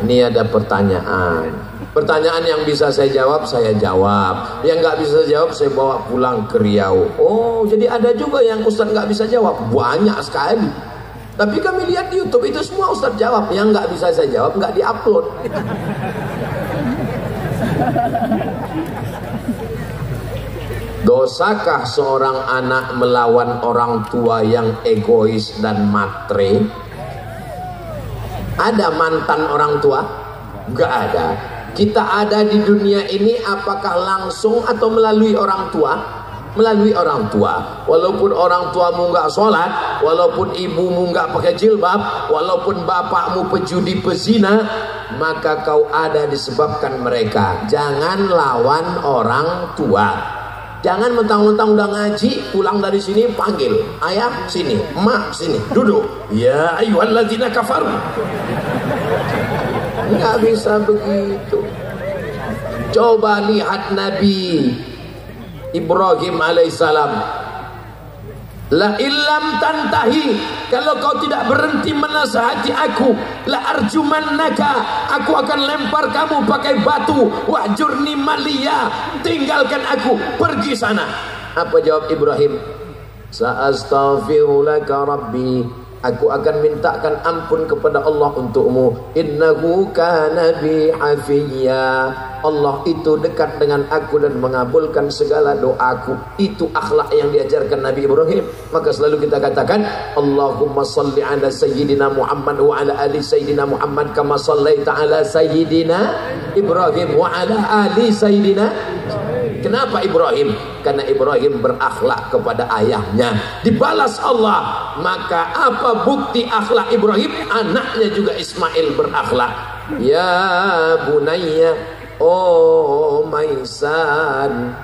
Ini ada pertanyaan. Pertanyaan yang bisa saya jawab, yang nggak bisa saya jawab, saya bawa pulang ke Riau. Oh, jadi ada juga yang Ustaz nggak bisa jawab, banyak sekali. Tapi kami lihat di YouTube itu semua Ustaz jawab. Yang nggak bisa saya jawab nggak diupload. Dosakah seorang anak melawan orang tua yang egois dan matre? Ada mantan orang tua? Nggak ada. Kita ada di dunia ini apakah langsung atau melalui orang tua? Melalui orang tua. Walaupun orang tuamu nggak sholat, walaupun ibumu nggak pakai jilbab, walaupun bapakmu pejudi pezina, maka kau ada disebabkan mereka. Jangan lawan orang tua. Jangan mentang-mentang udah ngaji, pulang dari sini panggil ayah sini, emak sini, duduk. Ya ayyuhalladzina kafaru. Nggak bisa begitu. Coba lihat Nabi Ibrahim alaihissalam. La illam tantahi, kalau kau tidak berhenti menasihati aku, la arjumannaka, aku akan lempar kamu pakai batu. Wahjurni maliya, tinggalkan aku, pergi sana. Apa jawab Ibrahim? Sa'astaghfiru laka rabbi, aku akan mintakan ampun kepada Allah untukmu. Innahu kana bi hafiyya, Allah itu dekat dengan aku dan mengabulkan segala doaku. Itu akhlak yang diajarkan Nabi Ibrahim. Maka selalu kita katakan, Allahumma salli ala sayyidina Muhammad wa ala ali sayyidina Muhammad kama sallaita ala sayyidina Ibrahim wa ala ali sayyidina. Kenapa Ibrahim? Karena Ibrahim berakhlak kepada ayahnya, dibalas Allah. Maka apa bukti akhlak Ibrahim? Anaknya juga Ismail berakhlak. Ya bunayya, oh my son.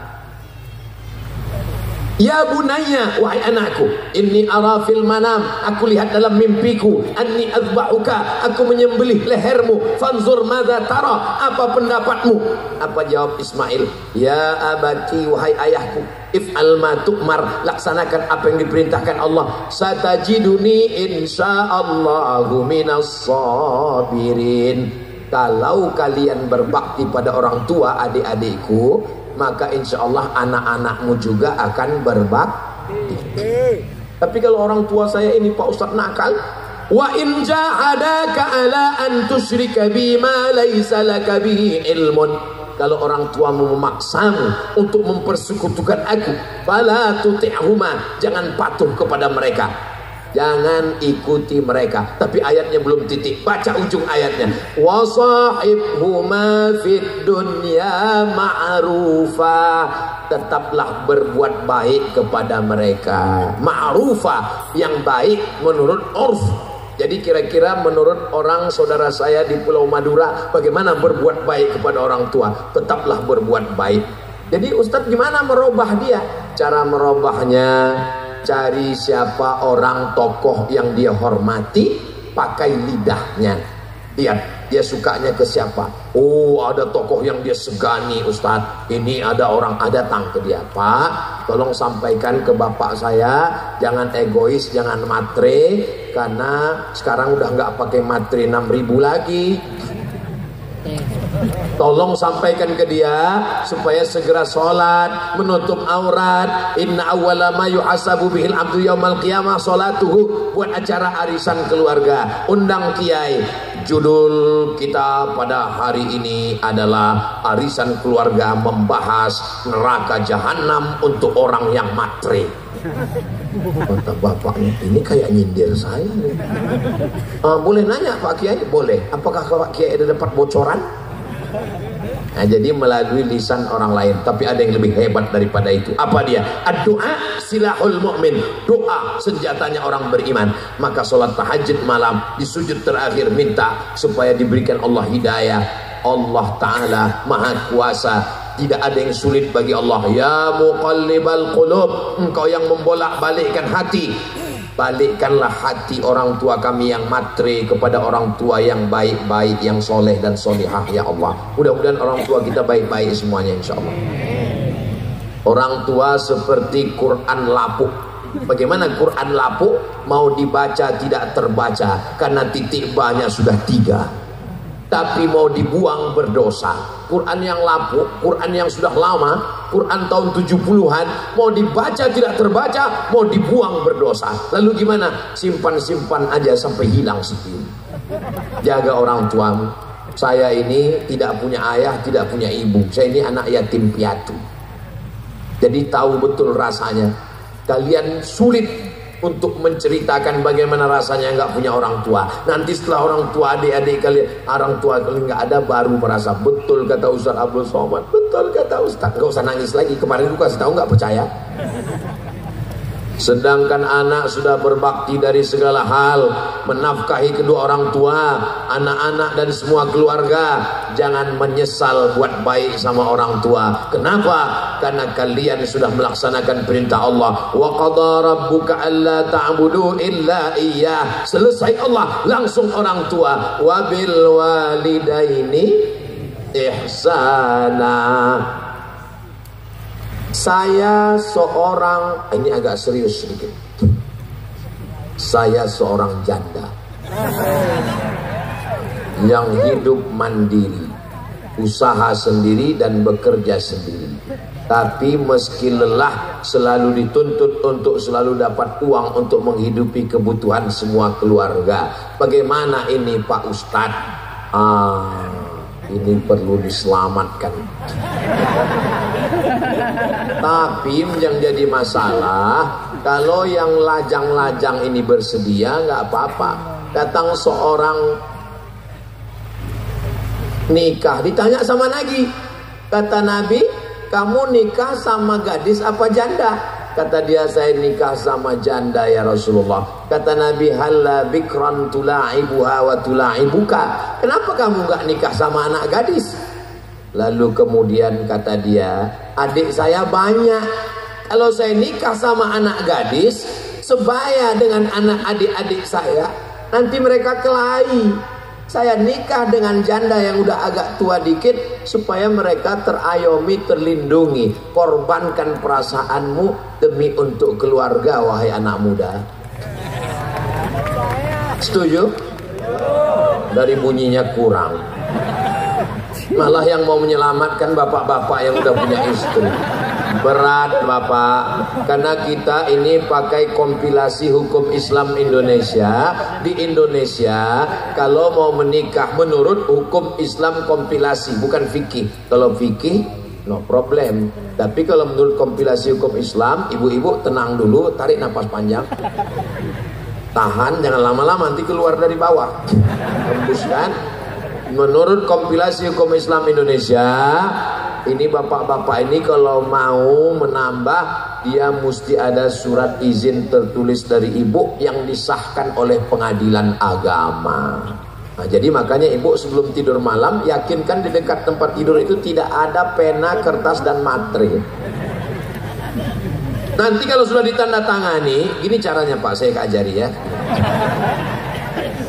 Ya bunayya, wahai anakku, inni ara fil manam, aku lihat dalam mimpiku, anni azba'uka, aku menyembelih lehermu, fanzur madza tara, apa pendapatmu? Apa jawab Ismail? Ya abati, wahai ayahku, if'al ma tu'mar, laksanakan apa yang diperintahkan Allah. Satajiduni insyaallahu minas sabirin. Kalau kalian berbakti pada orang tua adik-adikku, maka insya Allah anak-anakmu juga akan berbakti. Tapi kalau orang tua saya ini Pak Ustadz nakal, wa in jahadaka ala an tusyrika bima laysa laka bihi ilmun, kalau orang tuamu memaksamu untuk mempersekutukan aku, fala tuti'huma, jangan patuh kepada mereka, jangan ikuti mereka. Tapi ayatnya belum titik, baca ujung ayatnya. Wasahibhuma fid dunya ma'rufa, tetaplah berbuat baik kepada mereka. Ma'rufa, yang baik menurut urf. Jadi kira-kira menurut orang saudara saya di Pulau Madura, bagaimana berbuat baik kepada orang tua? Tetaplah berbuat baik. Jadi Ustadz gimana merubah dia? Cara merubahnya, cari siapa orang tokoh yang dia hormati, pakai lidahnya. Lihat dia sukanya ke siapa. Oh, ada tokoh yang dia segani Ustadz, ini ada orang datang ke dia. Pak, tolong sampaikan ke bapak saya, jangan egois, jangan matre, karena sekarang udah nggak pakai matre 6.000 lagi. Tolong sampaikan ke dia supaya segera sholat, menutup aurat. Inna awwala ma yuhasabu bihil abdu yaumal qiyamah sholatuhu. Buat acara arisan keluarga, undang kiai. Judul kita pada hari ini adalah arisan keluarga membahas neraka jahanam untuk orang yang matre. Kata bapaknya, ini kayak nyindir saya nih. Boleh nanya Pak Kiai? Boleh. Apakah Pak Kiai ada dapat bocoran? Nah, jadi melalui lisan orang lain. Tapi ada yang lebih hebat daripada itu. Apa dia? Ad-du'a silahul mu'min. Doa senjatanya orang beriman. Maka sholat tahajud malam, di sujud terakhir minta supaya diberikan Allah hidayah. Allah Ta'ala Maha Kuasa, tidak ada yang sulit bagi Allah. Ya muqallibal qulub, engkau yang membolak-balikkan hati, balikkanlah hati orang tua kami yang matre kepada orang tua yang baik-baik, yang soleh dan solihah ya Allah. Mudah-mudahan orang tua kita baik-baik semuanya insya Allah. Orang tua seperti Quran lapuk. Bagaimana Quran lapuk? Mau dibaca tidak terbaca karena titik ba-nya sudah 3. Tapi mau dibuang berdosa. Quran yang lapuk, Quran yang sudah lama, Quran tahun 70-an, mau dibaca tidak terbaca, mau dibuang berdosa. Lalu gimana? Simpan-simpan aja sampai hilang sendiri. Jaga orang tuamu. Saya ini tidak punya ayah, tidak punya ibu. Saya ini anak yatim piatu. Jadi tahu betul rasanya. Kalian sulit untuk menceritakan bagaimana rasanya nggak punya orang tua. Nanti setelah orang tua, adik-adik kalian, orang tua kalian nggak ada, baru merasa. Betul kata Ustaz Abdul Somad, betul kata Ustaz. Nggak usah nangis lagi. Kemarin gue kasih tahu nggak percaya. Sedangkan anak sudah berbakti dari segala hal, menafkahi kedua orang tua, anak-anak dan semua keluarga. Jangan menyesal buat baik sama orang tua. Kenapa? Karena kalian sudah melaksanakan perintah Allah. Wa qadha rabbuka alla ta'budu illa iyyah. Selesai Allah, langsung orang tua. Wa bil walidaini ihsana. Saya seorang, ini agak serius sedikit. Saya seorang janda yang hidup mandiri, usaha sendiri dan bekerja sendiri. Tapi meski lelah, selalu dituntut untuk selalu dapat uang untuk menghidupi kebutuhan semua keluarga. Bagaimana ini Pak Ustadz? Ini perlu diselamatkan. Tapi yang jadi masalah, kalau yang lajang-lajang ini bersedia, nggak apa-apa. Datang seorang nikah, ditanya sama Nabi. Kata Nabi, kamu nikah sama gadis apa janda? Kata dia, saya nikah sama janda ya Rasulullah. Kata Nabi, halla bikran tula'ibuha wa tula'ibuka. Kenapa kamu nggak nikah sama anak gadis? Lalu kemudian kata dia, adik saya banyak. Kalau saya nikah sama anak gadis, sebaya dengan anak adik-adik saya, nanti mereka kelahi. Saya nikah dengan janda yang udah agak tua dikit supaya mereka terayomi, terlindungi. Korbankan perasaanmu demi untuk keluarga, wahai anak muda. Setuju? Dari bunyinya kurang. Malah yang mau menyelamatkan bapak-bapak yang udah punya istri. Berat Bapak, karena kita ini pakai kompilasi hukum Islam Indonesia. Di Indonesia kalau mau menikah menurut hukum Islam kompilasi, bukan fikih. Kalau fikih no problem, tapi kalau menurut kompilasi hukum Islam, ibu-ibu tenang dulu, tarik nafas panjang, tahan, jangan lama-lama nanti keluar dari bawah, hembuskan. Menurut kompilasi hukum Islam Indonesia, ini bapak-bapak ini kalau mau menambah, dia mesti ada surat izin tertulis dari ibu yang disahkan oleh pengadilan agama. Nah, jadi makanya ibu sebelum tidur malam yakinkan di dekat tempat tidur itu tidak ada pena, kertas dan matre. Nanti kalau sudah ditandatangani, gini caranya Pak, saya ajari ya.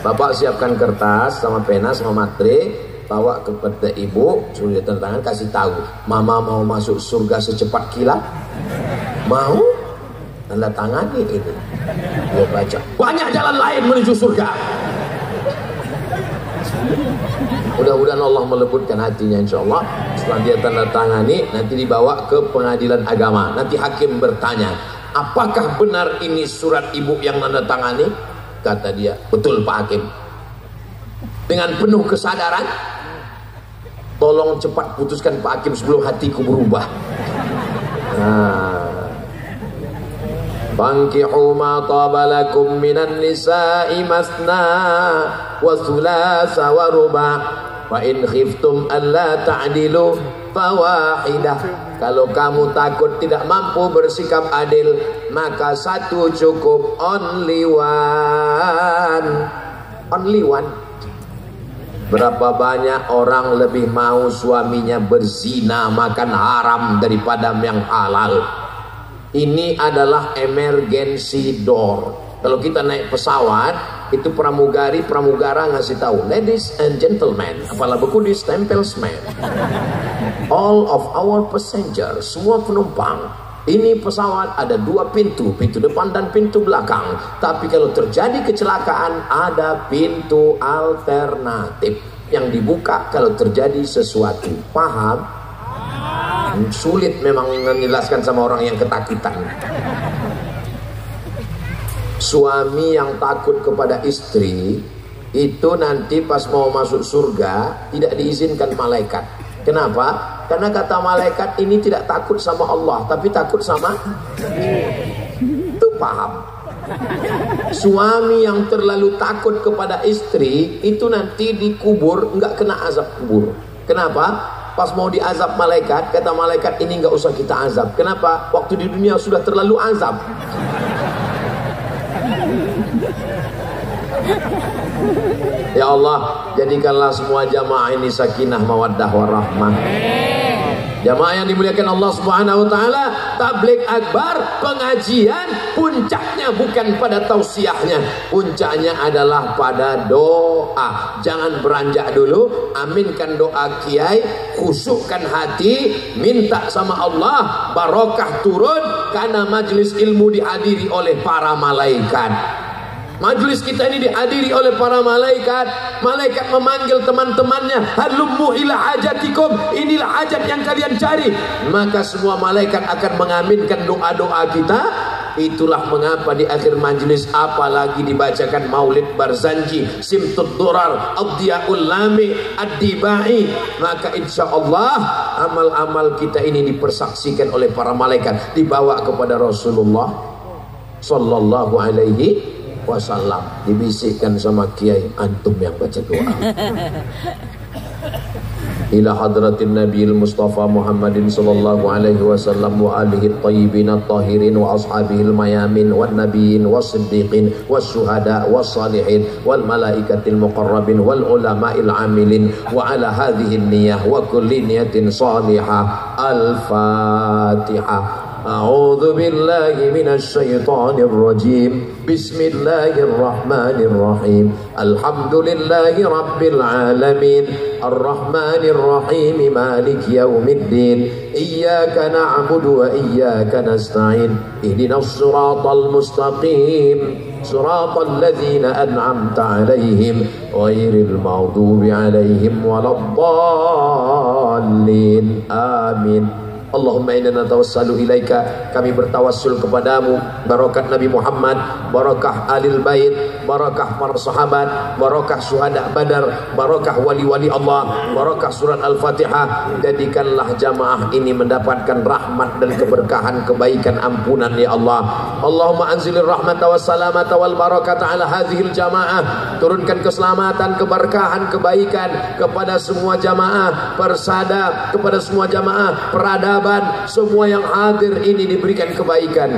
Bapak siapkan kertas sama pena sama matre, bawa kepada ibu, suruh dia tanda tangan, kasih tahu, mama mau masuk surga secepat kilat, mau, tanda tangani ini. Dia baca, banyak jalan lain menuju surga. Mudah-mudahan Allah melembutkan hatinya, insya Allah. Setelah dia tanda tangani, nanti dibawa ke pengadilan agama. Nanti hakim bertanya, apakah benar ini surat ibu yang tanda tangani? Kata dia, betul Pak Hakim. Dengan penuh kesadaran, tolong cepat putuskan Pak Hakim sebelum hatiku berubah. Fankihu ma taba lakum minan nisa'i masna wa thulatha wa ruba' wa in khiftum alla ta'dilu fawahidah. Kalau kamu takut tidak mampu bersikap adil, maka satu cukup, only one. Only one. Berapa banyak orang lebih mau suaminya berzina, makan haram daripada yang halal. Ini adalah emergency door. Kalau kita naik pesawat, itu pramugara ngasih tahu, ladies and gentlemen, apalah beku di stempelsman, all of our passengers, semua penumpang, ini pesawat ada dua pintu, pintu depan dan pintu belakang. Tapi kalau terjadi kecelakaan, ada pintu alternatif yang dibuka kalau terjadi sesuatu. Paham? Sulit memang menjelaskan sama orang yang ketakutan. Suami yang takut kepada istri itu nanti pas mau masuk surga tidak diizinkan malaikat. Kenapa? Karena kata malaikat ini tidak takut sama Allah, tapi takut sama itu. Paham? Suami yang terlalu takut kepada istri itu nanti dikubur nggak kena azab kubur. Kenapa? Pas mau diazab malaikat, kata malaikat ini nggak usah kita azab. Kenapa? Waktu di dunia sudah terlalu azab. Ya Allah, jadikanlah semua jamaah ini sakinah, mawaddah, warahmah. Jamaah yang dimuliakan Allah Subhanahu wa taala, tabligh akbar, pengajian puncaknya bukan pada tausiahnya, puncaknya adalah pada doa. Jangan beranjak dulu, aminkan doa kiai, khusyukkan hati, minta sama Allah barokah turun karena majelis ilmu dihadiri oleh para malaikat. Majelis kita ini dihadiri oleh para malaikat. Malaikat memanggil teman-temannya, halummu ila hajatikum, inilah hajat yang kalian cari. Maka semua malaikat akan mengaminkan doa-doa kita. Itulah mengapa di akhir majelis apalagi dibacakan Maulid Barzanji, Simtud Durar, Ad-Diyaul Lami, Ad-Dibai, maka insya Allah amal-amal kita ini dipersaksikan oleh para malaikat, dibawa kepada Rasulullah Sallallahu Alaihi Wasallam, dibisikkan sama kiai, antum yang baca doa. Ila hadratin Nabiil Mustafa Muhammadin sallallahu alaihi wasallam wa alihi at-tayyibin at-tahirin wa ashabihil mayamin wan nabiyyin was-siddiqin was-syuhada was-salihin wal malaikatil muqarrabin wal ulama'il amilin wa ala hadhihi an-niyyah wa kulli niyatin salihah. Al-Fatihah. A'udzu billahi minasy syaithanir rajim. Bismillahirrahmanirrahim. Alhamdulillahi rabbil alamin. Arrahmanir rahim. Maliki yaumiddin. Iyyaka na'budu wa iyyaka nasta'in. Ihdinas siratal mustaqim. Siratal ladzina an'amta 'alaihim ghairil maghdubi 'alaihim waladdallin. Amin. Allahumma inna natawassalu ilaika, kami bertawassul kepadamu, barakat Nabi Muhammad, barakah alil bait, barakah para sahabat, barakah syuhada Badar, barakah wali-wali Allah, barakah surat Al-Fatihah. Jadikanlah jamaah ini mendapatkan rahmat dan keberkahan, kebaikan, ampunan ya Allah. Allahumma anzilir rahmata was salamata wal barakata ala hadhil jamaah. Turunkan keselamatan, keberkahan, kebaikan kepada semua jamaah persada, kepada semua jamaah peradaban, semua yang hadir ini diberikan kebaikan.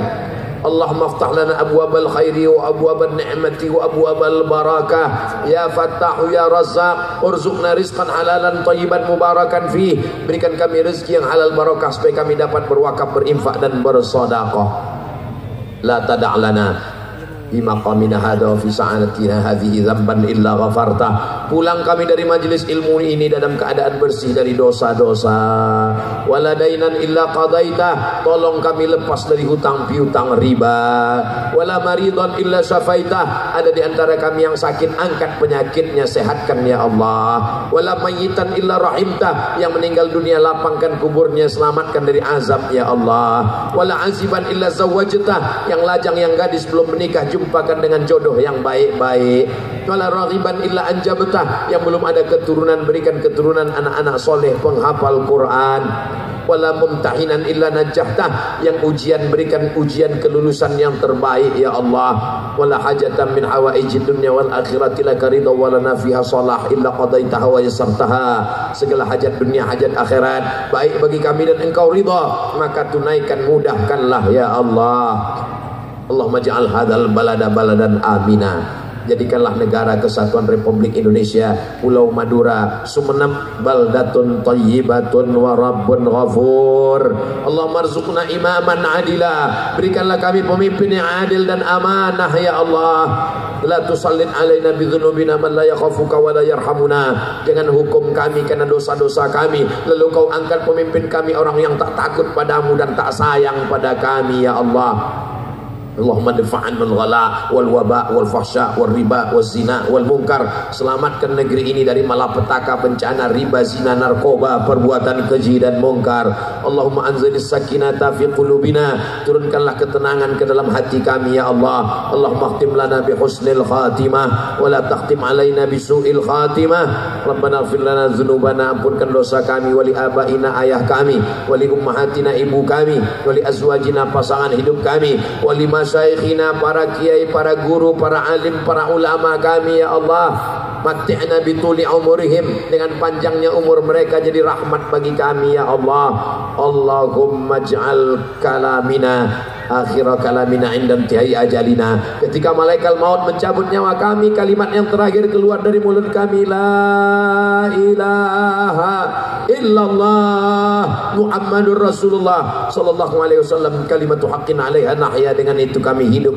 Allahumma aftah lana abwabal khairi wa abwabal ni'mati wa abwabal barakah. Ya Fattahu ya Razzaq, urzuqna rizqan halalan thayyiban mubarakan fih. Berikan kami rezeki yang halal barakah supaya kami dapat berwakaf, berinfak dan bersedekah. La tada'lana di maqamina hadha wa fi sa'atina hadhihi dzamban illa ghafarta. Pulang kami dari majelis ilmu ini dalam keadaan bersih dari dosa-dosa. Wala dainan illa qadaita, tolong kami lepas dari hutang piutang riba. Wala maridan illa syafaita, ada di antara kami yang sakit, angkat penyakitnya, sehatkan ya Allah. Wala mayyitan illa rahimta, yang meninggal dunia lapangkan kuburnya, selamatkan dari azab ya Allah. Wala aziban illa zawwajta, yang lajang yang gadis belum menikah, jumpakan dengan jodoh yang baik-baik. Wala raghiban illa anjabta, yang belum ada keturunan, berikan keturunan anak-anak soleh penghafal Quran. Wala mumtahinan illa najahta, yang ujian berikan ujian kelulusan yang terbaik ya Allah. Wala hajatan min hawaijid dunya wal akhirati laka ridha wala nafiha salah illa qadaitaha wa yassartaha. Segala hajat dunia, hajat akhirat baik bagi kami dan engkau ridha, maka tunaikan, mudahkanlah ya Allah. Allahumma ja'al hadzal balada baladan amina. Jadikanlah negara kesatuan Republik Indonesia, Pulau Madura, Sumeneb baldatun thayyibatun wa rabbun ghafur. Allahumma rzuqna imaman adila, berikanlah kami pemimpin yang adil dan amanah ya Allah. La tusallit alaina bidzunubina man la yakhafuka wa la yarhamuna. Jangan hukum kami karena dosa-dosa kami, lalu kau angkat pemimpin kami orang yang tak takut padamu dan tak sayang pada kami ya Allah. Allahumma difa'an min ghala wal waba wal fahsya wal riba wal zina wal munkar. Selamatkan negeri ini dari malapetaka, bencana, riba, zina, narkoba, perbuatan keji dan munkar. Allahumma anzilis sakinata fi qulubina, turunkanlah ketenangan ke dalam hati kami ya Allah. Allahumma khtim lana bi husnil khatimah wa la takhtim alaina bi su'il khatimah. Rabbana ighfir lana dzunubana, ampunkan dosa kami, wali abaina, ayah kami, wali ummahatina, ibu kami, wali azwajina, pasangan hidup kami, wali masyayikhina, para kiai, para guru, para alim, para ulama kami ya Allah. Mati'na bituli umurihim, dengan panjangnya umur mereka jadi rahmat bagi kami ya Allah. Allahumma ij'al kalamina akhira kalamina inda intihai ajalina. Ketika malaikat maut mencabut nyawa kami, kalimat yang terakhir keluar dari mulut kami, la ilaha illallah Muhammadur Rasulullah sallallahu alaihi wasallam. Kalimatu haqqin 'alaiha nahya, dengan itu kami hidup,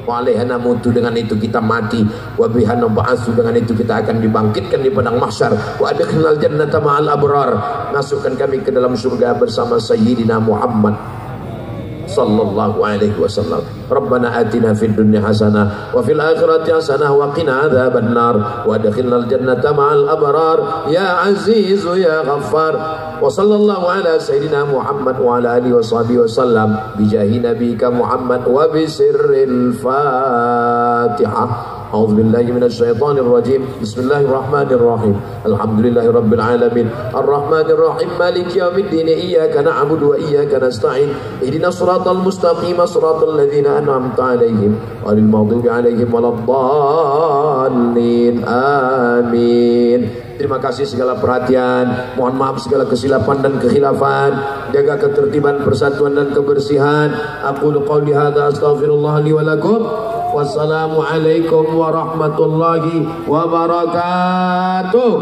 wa 'alaiha namutu, dengan itu kita mati, wa biha nub'atsu, dengan itu kita akan dibangkitkan di padang mahsyar. Wa adkhilnal jannata ma'al abrar, masukkan kami ke dalam surga bersama sayyidina Muhammad sallallahu alaihi wasallam. Rabbana atina fid dunya hasanah wa fil akhirati hasanah wa qina adzabannar wa adkhilnal jannata ma'al abrar ya aziz ya ghaffar. Wa sallallahu ala sayyidina Muhammad wa ala alihi wa sahbihi wasallam bi jahi nabiyika Muhammad wa bi sirril Fatihah. A'udzu billahi minasy syaithanir rajim. Bismillahirrahmanirrahim. Alhamdulillahi rabbil alamin. Arrahmanir rahim. Maliki yaumiddin. Iyyaka na'budu wa iyyaka nasta'in. Ihdinas siratal mustaqim, siratal ladzina an'amta 'alaihim ghairil maghdubi 'alaihim waladdallin. Amin. Terima kasih segala perhatian. Mohon maaf segala kesilapan dan kekhilafan. Jaga ketertiban, persatuan dan kebersihan. Aqulu qouli hadza astaghfirullah li wa lakum. Wassalamualaikum warahmatullahi wabarakatuh.